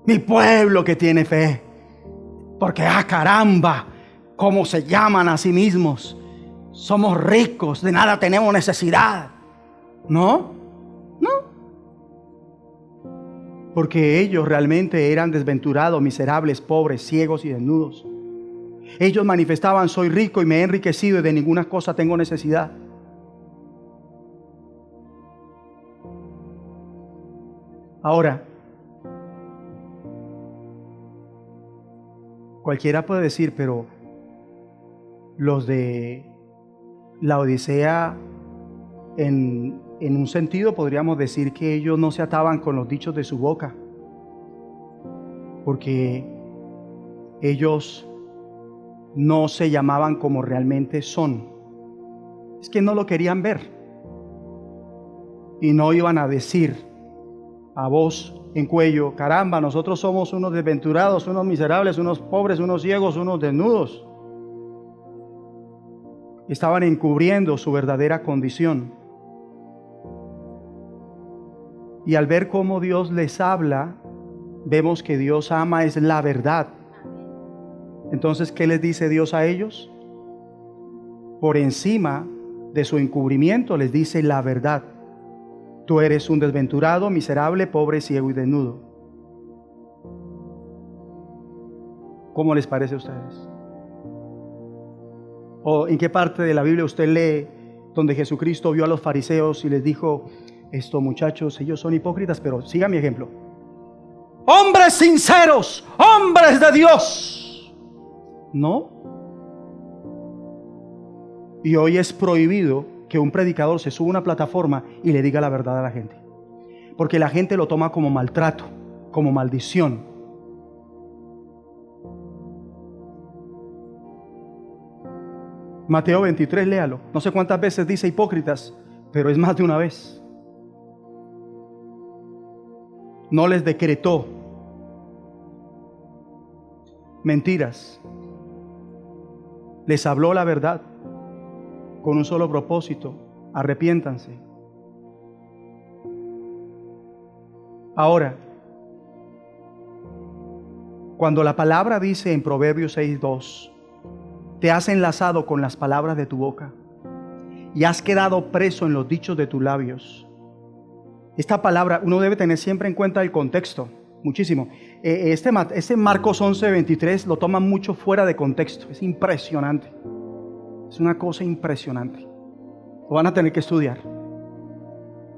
Mi pueblo que tiene fe. Porque caramba, cómo se llaman a sí mismos. Somos ricos, de nada tenemos necesidad. No. porque ellos realmente eran desventurados, miserables, pobres, ciegos y desnudos. Ellos manifestaban: soy rico y me he enriquecido y de ninguna cosa tengo necesidad. Ahora, cualquiera puede decir, pero los de la Odisea, en un sentido podríamos decir que ellos no se ataban con los dichos de su boca, porque ellos no se llamaban como realmente son. Es que no lo querían ver y no iban a decir a voz en cuello: caramba, nosotros somos unos desventurados, unos miserables, unos pobres, unos ciegos, unos desnudos. Estaban encubriendo su verdadera condición. Y al ver cómo Dios les habla, vemos que Dios ama es la verdad. Entonces, ¿qué les dice Dios a ellos? Por encima de su encubrimiento les dice la verdad: tú eres un desventurado, miserable, pobre, ciego y desnudo. ¿Cómo les parece a ustedes? ¿O en qué parte de la Biblia usted lee donde Jesucristo vio a los fariseos y les dijo: estos muchachos, ellos son hipócritas, pero siga mi ejemplo, hombres sinceros, hombres de Dios? No. Y hoy es prohibido que un predicador se suba a una plataforma y le diga la verdad a la gente, porque la gente lo toma como maltrato, como maldición. Mateo 23, léalo. No sé cuántas veces dice hipócritas, pero es más de una vez. No les decretó mentiras, les habló la verdad con un solo propósito: arrepiéntanse. Ahora, cuando la palabra dice en Proverbios 6:2, te has enlazado con las palabras de tu boca y has quedado preso en los dichos de tus labios. Esta palabra uno debe tener siempre en cuenta el contexto, muchísimo. Este Marcos 11:23 lo toman mucho fuera de contexto. Es impresionante. Es una cosa impresionante. Lo van a tener que estudiar.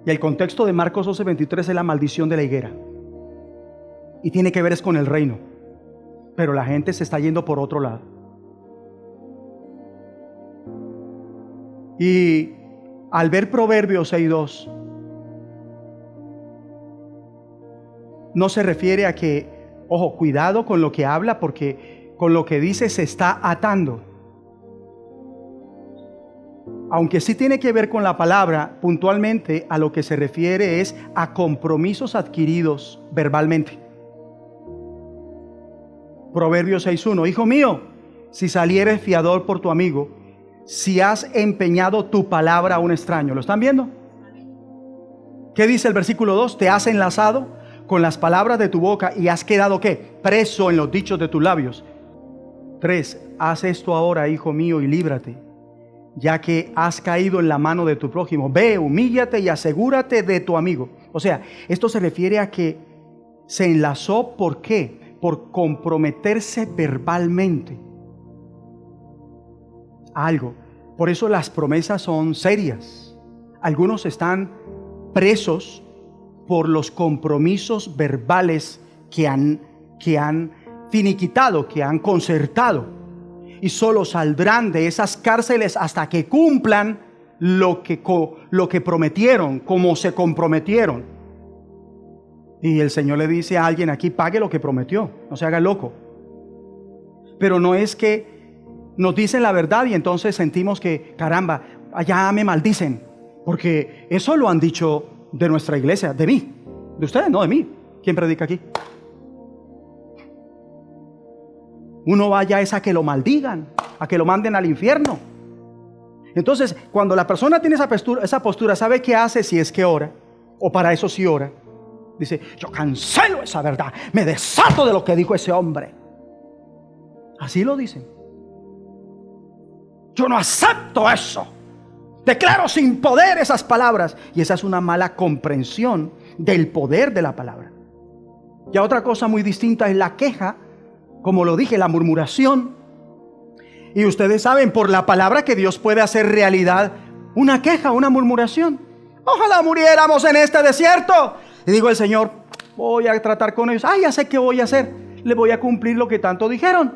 Y el contexto de Marcos 11:23 es la maldición de la higuera. Y tiene que ver es con el reino. Pero la gente se está yendo por otro lado. Y al ver Proverbios 6:2, no se refiere a que, ojo, cuidado con lo que habla, porque con lo que dice se está atando. Aunque sí tiene que ver con la palabra, puntualmente a lo que se refiere es a compromisos adquiridos verbalmente. Proverbios 6:1, hijo mío, si salieres fiador por tu amigo, si has empeñado tu palabra a un extraño. ¿Lo están viendo? ¿Qué dice el versículo 2? Te has enlazado con las palabras de tu boca y has quedado ¿qué? Preso en los dichos de tus labios. 3. Haz esto ahora, hijo mío, y líbrate, ya que has caído en la mano de tu prójimo. Ve, humíllate y asegúrate de tu amigo. O sea, esto se refiere a que se enlazó. ¿Por qué? Por comprometerse verbalmente a algo. Por eso las promesas son serias. Algunos están presos por los compromisos verbales que han finiquitado, que han concertado, y solo saldrán de esas cárceles hasta que cumplan lo que prometieron, como se comprometieron. Y el Señor le dice a alguien aquí: pague lo que prometió, no se haga loco. Pero no es que nos dicen la verdad y entonces sentimos que, caramba, allá me maldicen, porque eso lo han dicho de nuestra iglesia, de mí, de ustedes, no de mí. ¿Quién predica aquí? Uno vaya es a que lo maldigan, a que lo manden al infierno. Entonces, cuando la persona tiene esa postura, ¿sabe qué hace si es que ora? O para eso sí ora. Dice: yo cancelo esa verdad, me desato de lo que dijo ese hombre. Así lo dicen. Yo no acepto eso. Declaro sin poder esas palabras. Y esa es una mala comprensión del poder de la palabra. Ya otra cosa muy distinta es la queja, como lo dije, la murmuración. Y ustedes saben por la palabra que Dios puede hacer realidad una queja, una murmuración. Ojalá muriéramos en este desierto. Y digo el Señor, voy a tratar con ellos. Ya sé qué voy a hacer. Les voy a cumplir lo que tanto dijeron.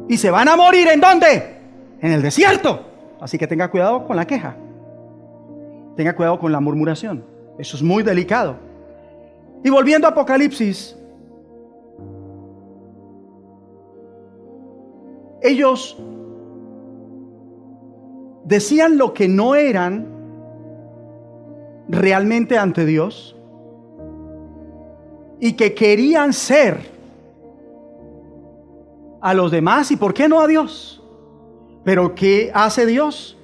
Y se van a morir, ¿en dónde? En el desierto. Así que tenga cuidado con la queja. Tenga cuidado con la murmuración. Eso es muy delicado. Y volviendo a Apocalipsis, ellos decían lo que no eran realmente ante Dios y que querían ser a los demás y por qué no a Dios. Pero ¿qué hace Dios?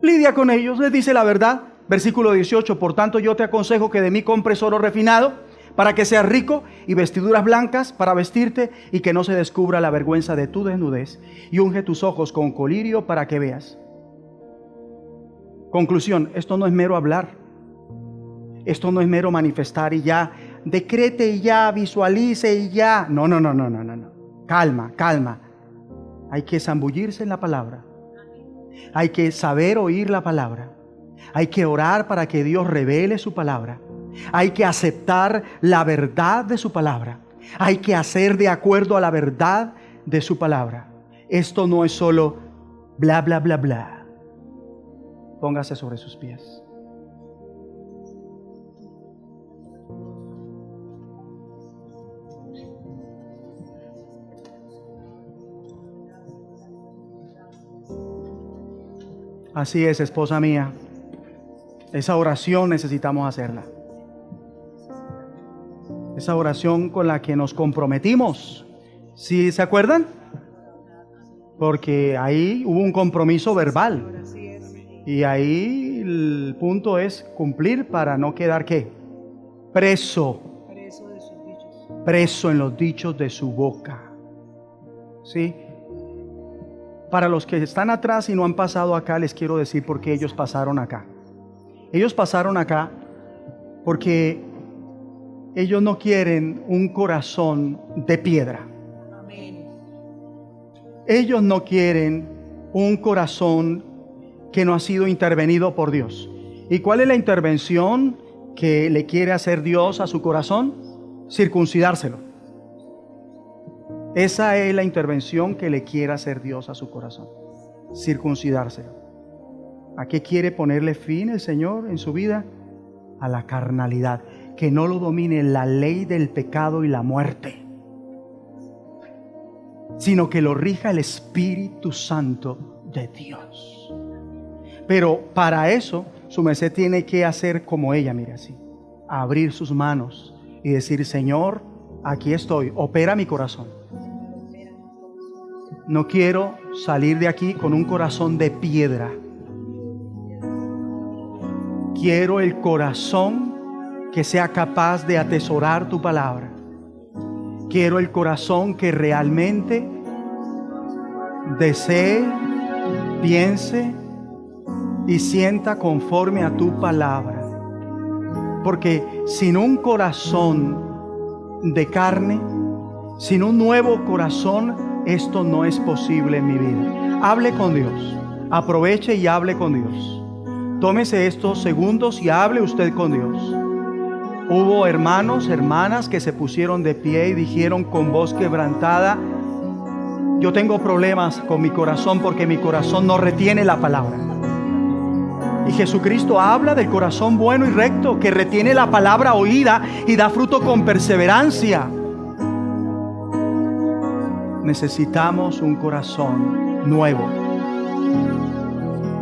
Lidia con ellos, les dice la verdad. Versículo 18, por tanto yo te aconsejo que de mí compres oro refinado para que seas rico y vestiduras blancas para vestirte y que no se descubra la vergüenza de tu desnudez, y unge tus ojos con colirio para que veas. Conclusión, esto no es mero hablar, esto no es mero manifestar y ya, decrete y ya, visualice y ya. No. Calma. Hay que zambullirse en la palabra, hay que saber oír la palabra, hay que orar para que Dios revele su palabra. Hay que aceptar la verdad de su palabra. Hay que hacer de acuerdo a la verdad de su palabra. Esto no es solo bla, bla, bla, bla. Póngase sobre sus pies. Así es, esposa mía. Esa oración necesitamos hacerla. Esa oración con la que nos comprometimos. ¿Sí se acuerdan? Porque ahí hubo un compromiso verbal. Y ahí el punto es cumplir para no quedar ¿qué? Preso en los dichos de su boca. ¿Sí? Para los que están atrás y no han pasado acá, les quiero decir por qué ellos pasaron acá. Ellos pasaron acá porque ellos no quieren un corazón de piedra. Ellos no quieren un corazón que no ha sido intervenido por Dios. ¿Y cuál es la intervención que le quiere hacer Dios a su corazón? Circuncidárselo. Esa es la intervención que le quiere hacer Dios a su corazón. Circuncidárselo. ¿A qué quiere ponerle fin el Señor en su vida? A la carnalidad. Que no lo domine la ley del pecado y la muerte, sino que lo rija el Espíritu Santo de Dios. Pero para eso su merced tiene que hacer como ella, mire así, abrir sus manos y decir: Señor, aquí estoy, opera mi corazón. No quiero salir de aquí con un corazón de piedra. Quiero el corazón que sea capaz de atesorar tu palabra. Quiero el corazón que realmente desee, piense y sienta conforme a tu palabra. Porque sin un corazón de carne, sin un nuevo corazón, esto no es posible en mi vida. Hable con Dios. Aproveche y hable con Dios. Tómese estos segundos y hable usted con Dios. Hubo hermanos, hermanas que se pusieron de pie y dijeron con voz quebrantada: yo tengo problemas con mi corazón porque mi corazón no retiene la palabra. Y Jesucristo habla del corazón bueno y recto que retiene la palabra oída y da fruto con perseverancia. Necesitamos un corazón nuevo.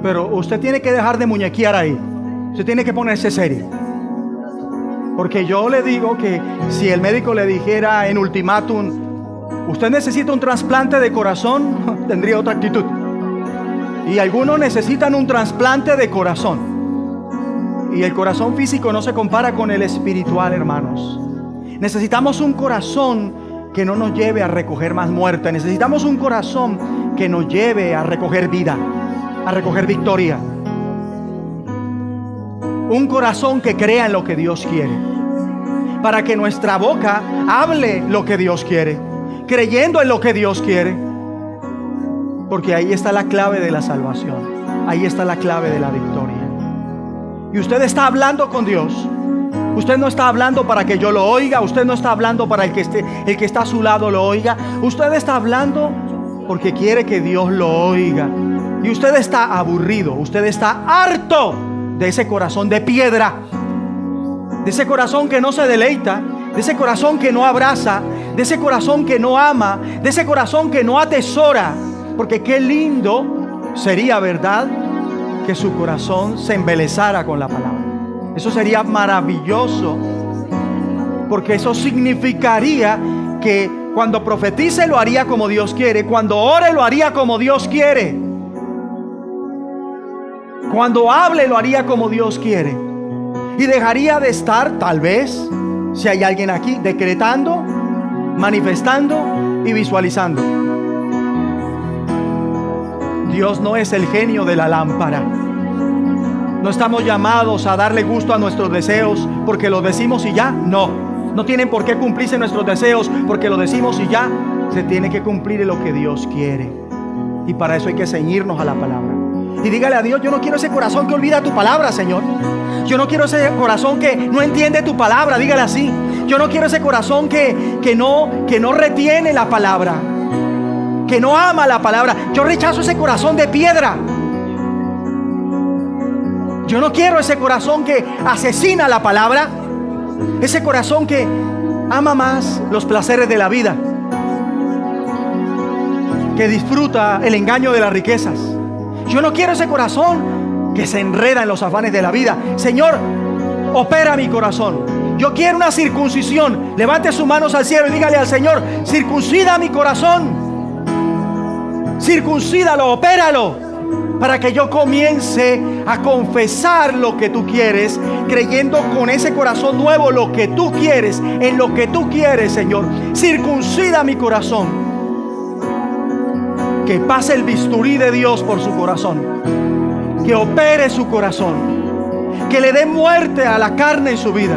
Pero usted tiene que dejar de muñequear ahí. Usted tiene que ponerse serio. Porque yo le digo que si el médico le dijera en ultimátum: usted necesita un trasplante de corazón, tendría otra actitud. Y algunos necesitan un trasplante de corazón. Y el corazón físico no se compara con el espiritual, hermanos. Necesitamos un corazón que no nos lleve a recoger más muerte. Necesitamos un corazón que nos lleve a recoger vida, a recoger victoria. Un corazón que crea en lo que Dios quiere. para que nuestra boca hable lo que Dios quiere, creyendo en lo que Dios quiere. Porque ahí está la clave de la salvación, ahí está la clave de la victoria. Y usted está hablando con Dios. Usted no está hablando para que yo lo oiga. Usted no está hablando para el que está a su lado lo oiga. Usted está hablando porque quiere que Dios lo oiga. Y usted está aburrido, usted está harto de ese corazón de piedra, de ese corazón que no se deleita, de ese corazón que no abraza, de ese corazón que no ama, de ese corazón que no atesora. Porque qué lindo sería, ¿verdad?, que su corazón se embelezara con la palabra. Eso sería maravilloso, porque eso significaría que cuando profetice lo haría como Dios quiere, cuando ore lo haría como Dios quiere, cuando hable lo haría como Dios quiere, y dejaría de estar, tal vez, si hay alguien aquí, decretando, manifestando y visualizando. Dios no es el genio de la lámpara. No estamos llamados a darle gusto a nuestros deseos porque lo decimos y ya. No tienen por qué cumplirse nuestros deseos porque lo decimos y ya. Se tiene que cumplir lo que Dios quiere. Y para eso hay que ceñirnos a la palabra. Y dígale a Dios: yo no quiero ese corazón que olvida tu palabra, Señor. Yo no quiero ese corazón que no entiende tu palabra. Dígale así: yo no quiero ese corazón que no retiene la palabra, que no ama la palabra. Yo rechazo ese corazón de piedra. Yo no quiero ese corazón que asesina la palabra, ese corazón que ama más los placeres de la vida, que disfruta el engaño de las riquezas. Yo no quiero ese corazón que se enreda en los afanes de la vida. Señor, opera mi corazón. Yo quiero una circuncisión. Levante sus manos al cielo y dígale al Señor: circuncida mi corazón, circuncídalo, opéralo, para que yo comience a confesar lo que tú quieres, creyendo con ese corazón nuevo lo que tú quieres, en lo que tú quieres, Señor. Circuncida mi corazón. Que pase el bisturí de Dios por su corazón, que opere su corazón, que le dé muerte a la carne en su vida.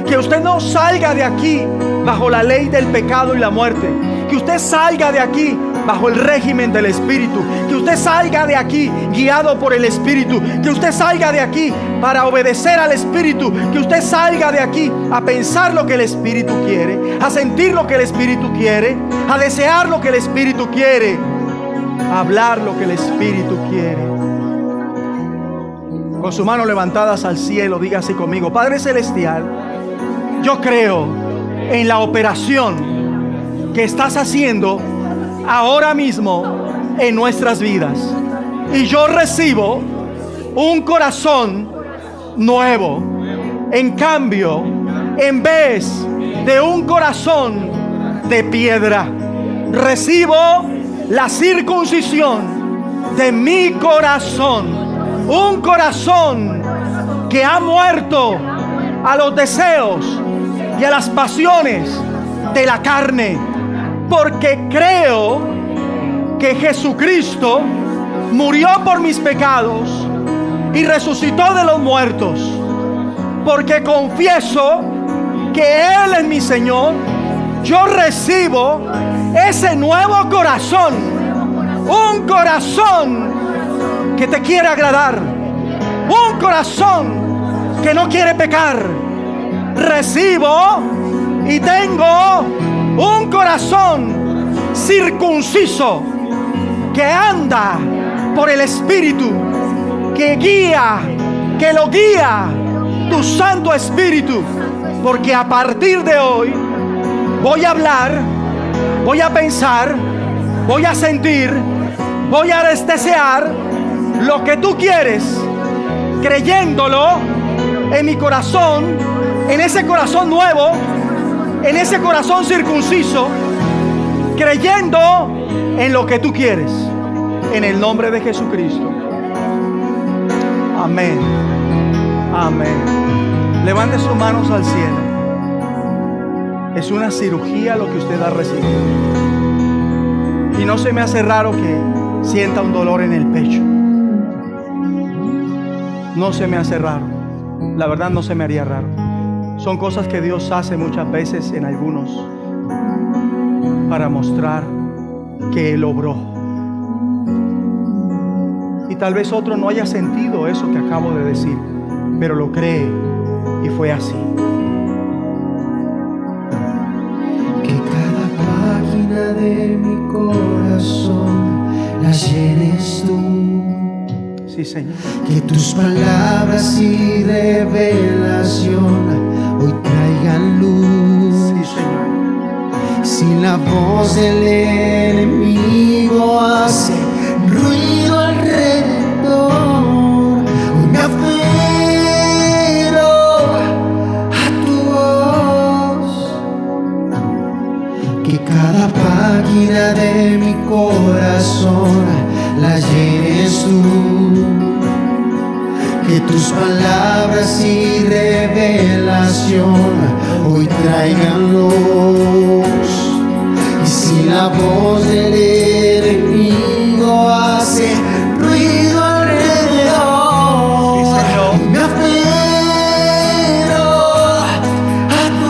Que usted no salga de aquí bajo la ley del pecado y la muerte. Que usted salga de aquí bajo el régimen del Espíritu. Que usted salga de aquí guiado por el Espíritu. Que usted salga de aquí para obedecer al Espíritu. Que usted salga de aquí a pensar lo que el Espíritu quiere, a sentir lo que el Espíritu quiere, a desear lo que el Espíritu quiere, a hablar lo que el Espíritu quiere. Con sus manos levantadas al cielo, diga así conmigo: Padre Celestial, yo creo en la operación que estás haciendo ahora mismo en nuestras vidas. Y yo recibo un corazón nuevo. En cambio, en vez de un corazón de piedra, recibo la circuncisión de mi corazón. Un corazón que ha muerto a los deseos y a las pasiones de la carne, porque creo que Jesucristo murió por mis pecados y resucitó de los muertos, porque confieso que Él es mi Señor. Yo recibo ese nuevo corazón, un corazón que te quiere agradar, un corazón que no quiere pecar. Recibo y tengo un corazón circunciso que anda por el Espíritu, que lo guía tu Santo Espíritu. Porque a partir de hoy voy a hablar, voy a pensar, voy a sentir, voy a desear lo que tú quieres, creyéndolo en mi corazón, en ese corazón nuevo, en ese corazón circunciso, creyendo en lo que tú quieres, en el nombre de Jesucristo. Amén. Amén. Levante sus manos al cielo. Es una cirugía lo que usted ha recibido. Y no se me hace raro que sienta un dolor en el pecho. No se me hace raro. La verdad, no se me haría raro. Son cosas que Dios hace muchas veces en algunos para mostrar que Él obró. Y tal vez otro no haya sentido eso que acabo de decir, pero lo cree y fue así. Que cada página de mi corazón la llenes tú. Sí, Señor. Que tus palabras y revelación hoy traigan luz. Sí, Señor. Si la voz del enemigo hace ruido alrededor, hoy me aferro a tu voz. Que cada página de mi corazón la llenes tú. Que tus palabras y revelación hoy traigan luz. Y si la voz del enemigo hace ruido alrededor, Sí, Señor. me aferro a tu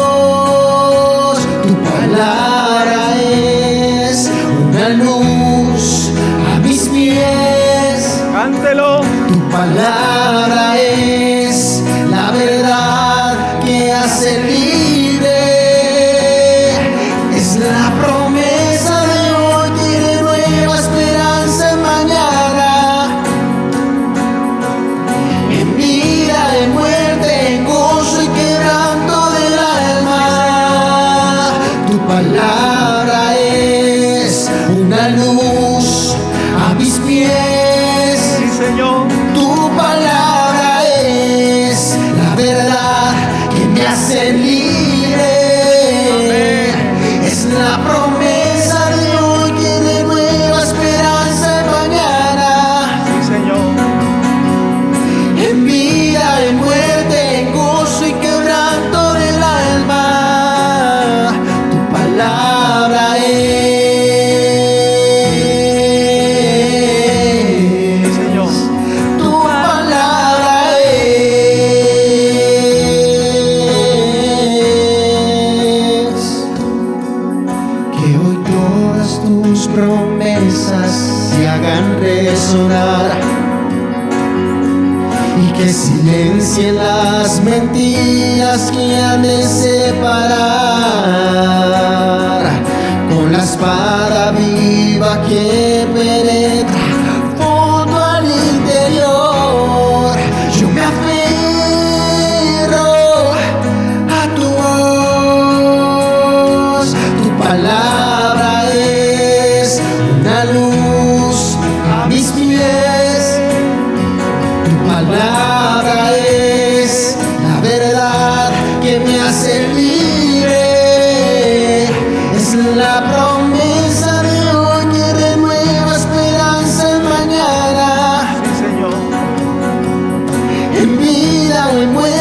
voz. Tu palabra es una luz a mis pies. Cántelo. Tu palabra es la verdad que hace libre. Es la promesa de hoy, tiene nueva esperanza mañana. En vida, en muerte, en gozo y quebranto del alma. Tu palabra es una luz a mis pies. Sí, Señor. Tu palabra es la verdad que me hace libre. Amén. Es la promesa de hoy que de nueva esperanza mañana. Sí, Señor. En vida, en muerte, en gozo y quebranto del alma. Tu palabra Sí, es. Señor. Tu palabra es. Que hoy todas tus promesas se hagan resonar y que silencien las mentiras que han de separar con la espada viva que penetra fondo al interior. Yo me aferro a tu voz. Tu palabra es una luz a mis pies. Tu palabra es la verdad que me hace libre. Es la promesa de hoy que renueva esperanza mañana. Sí, Señor. En vida o en muerte.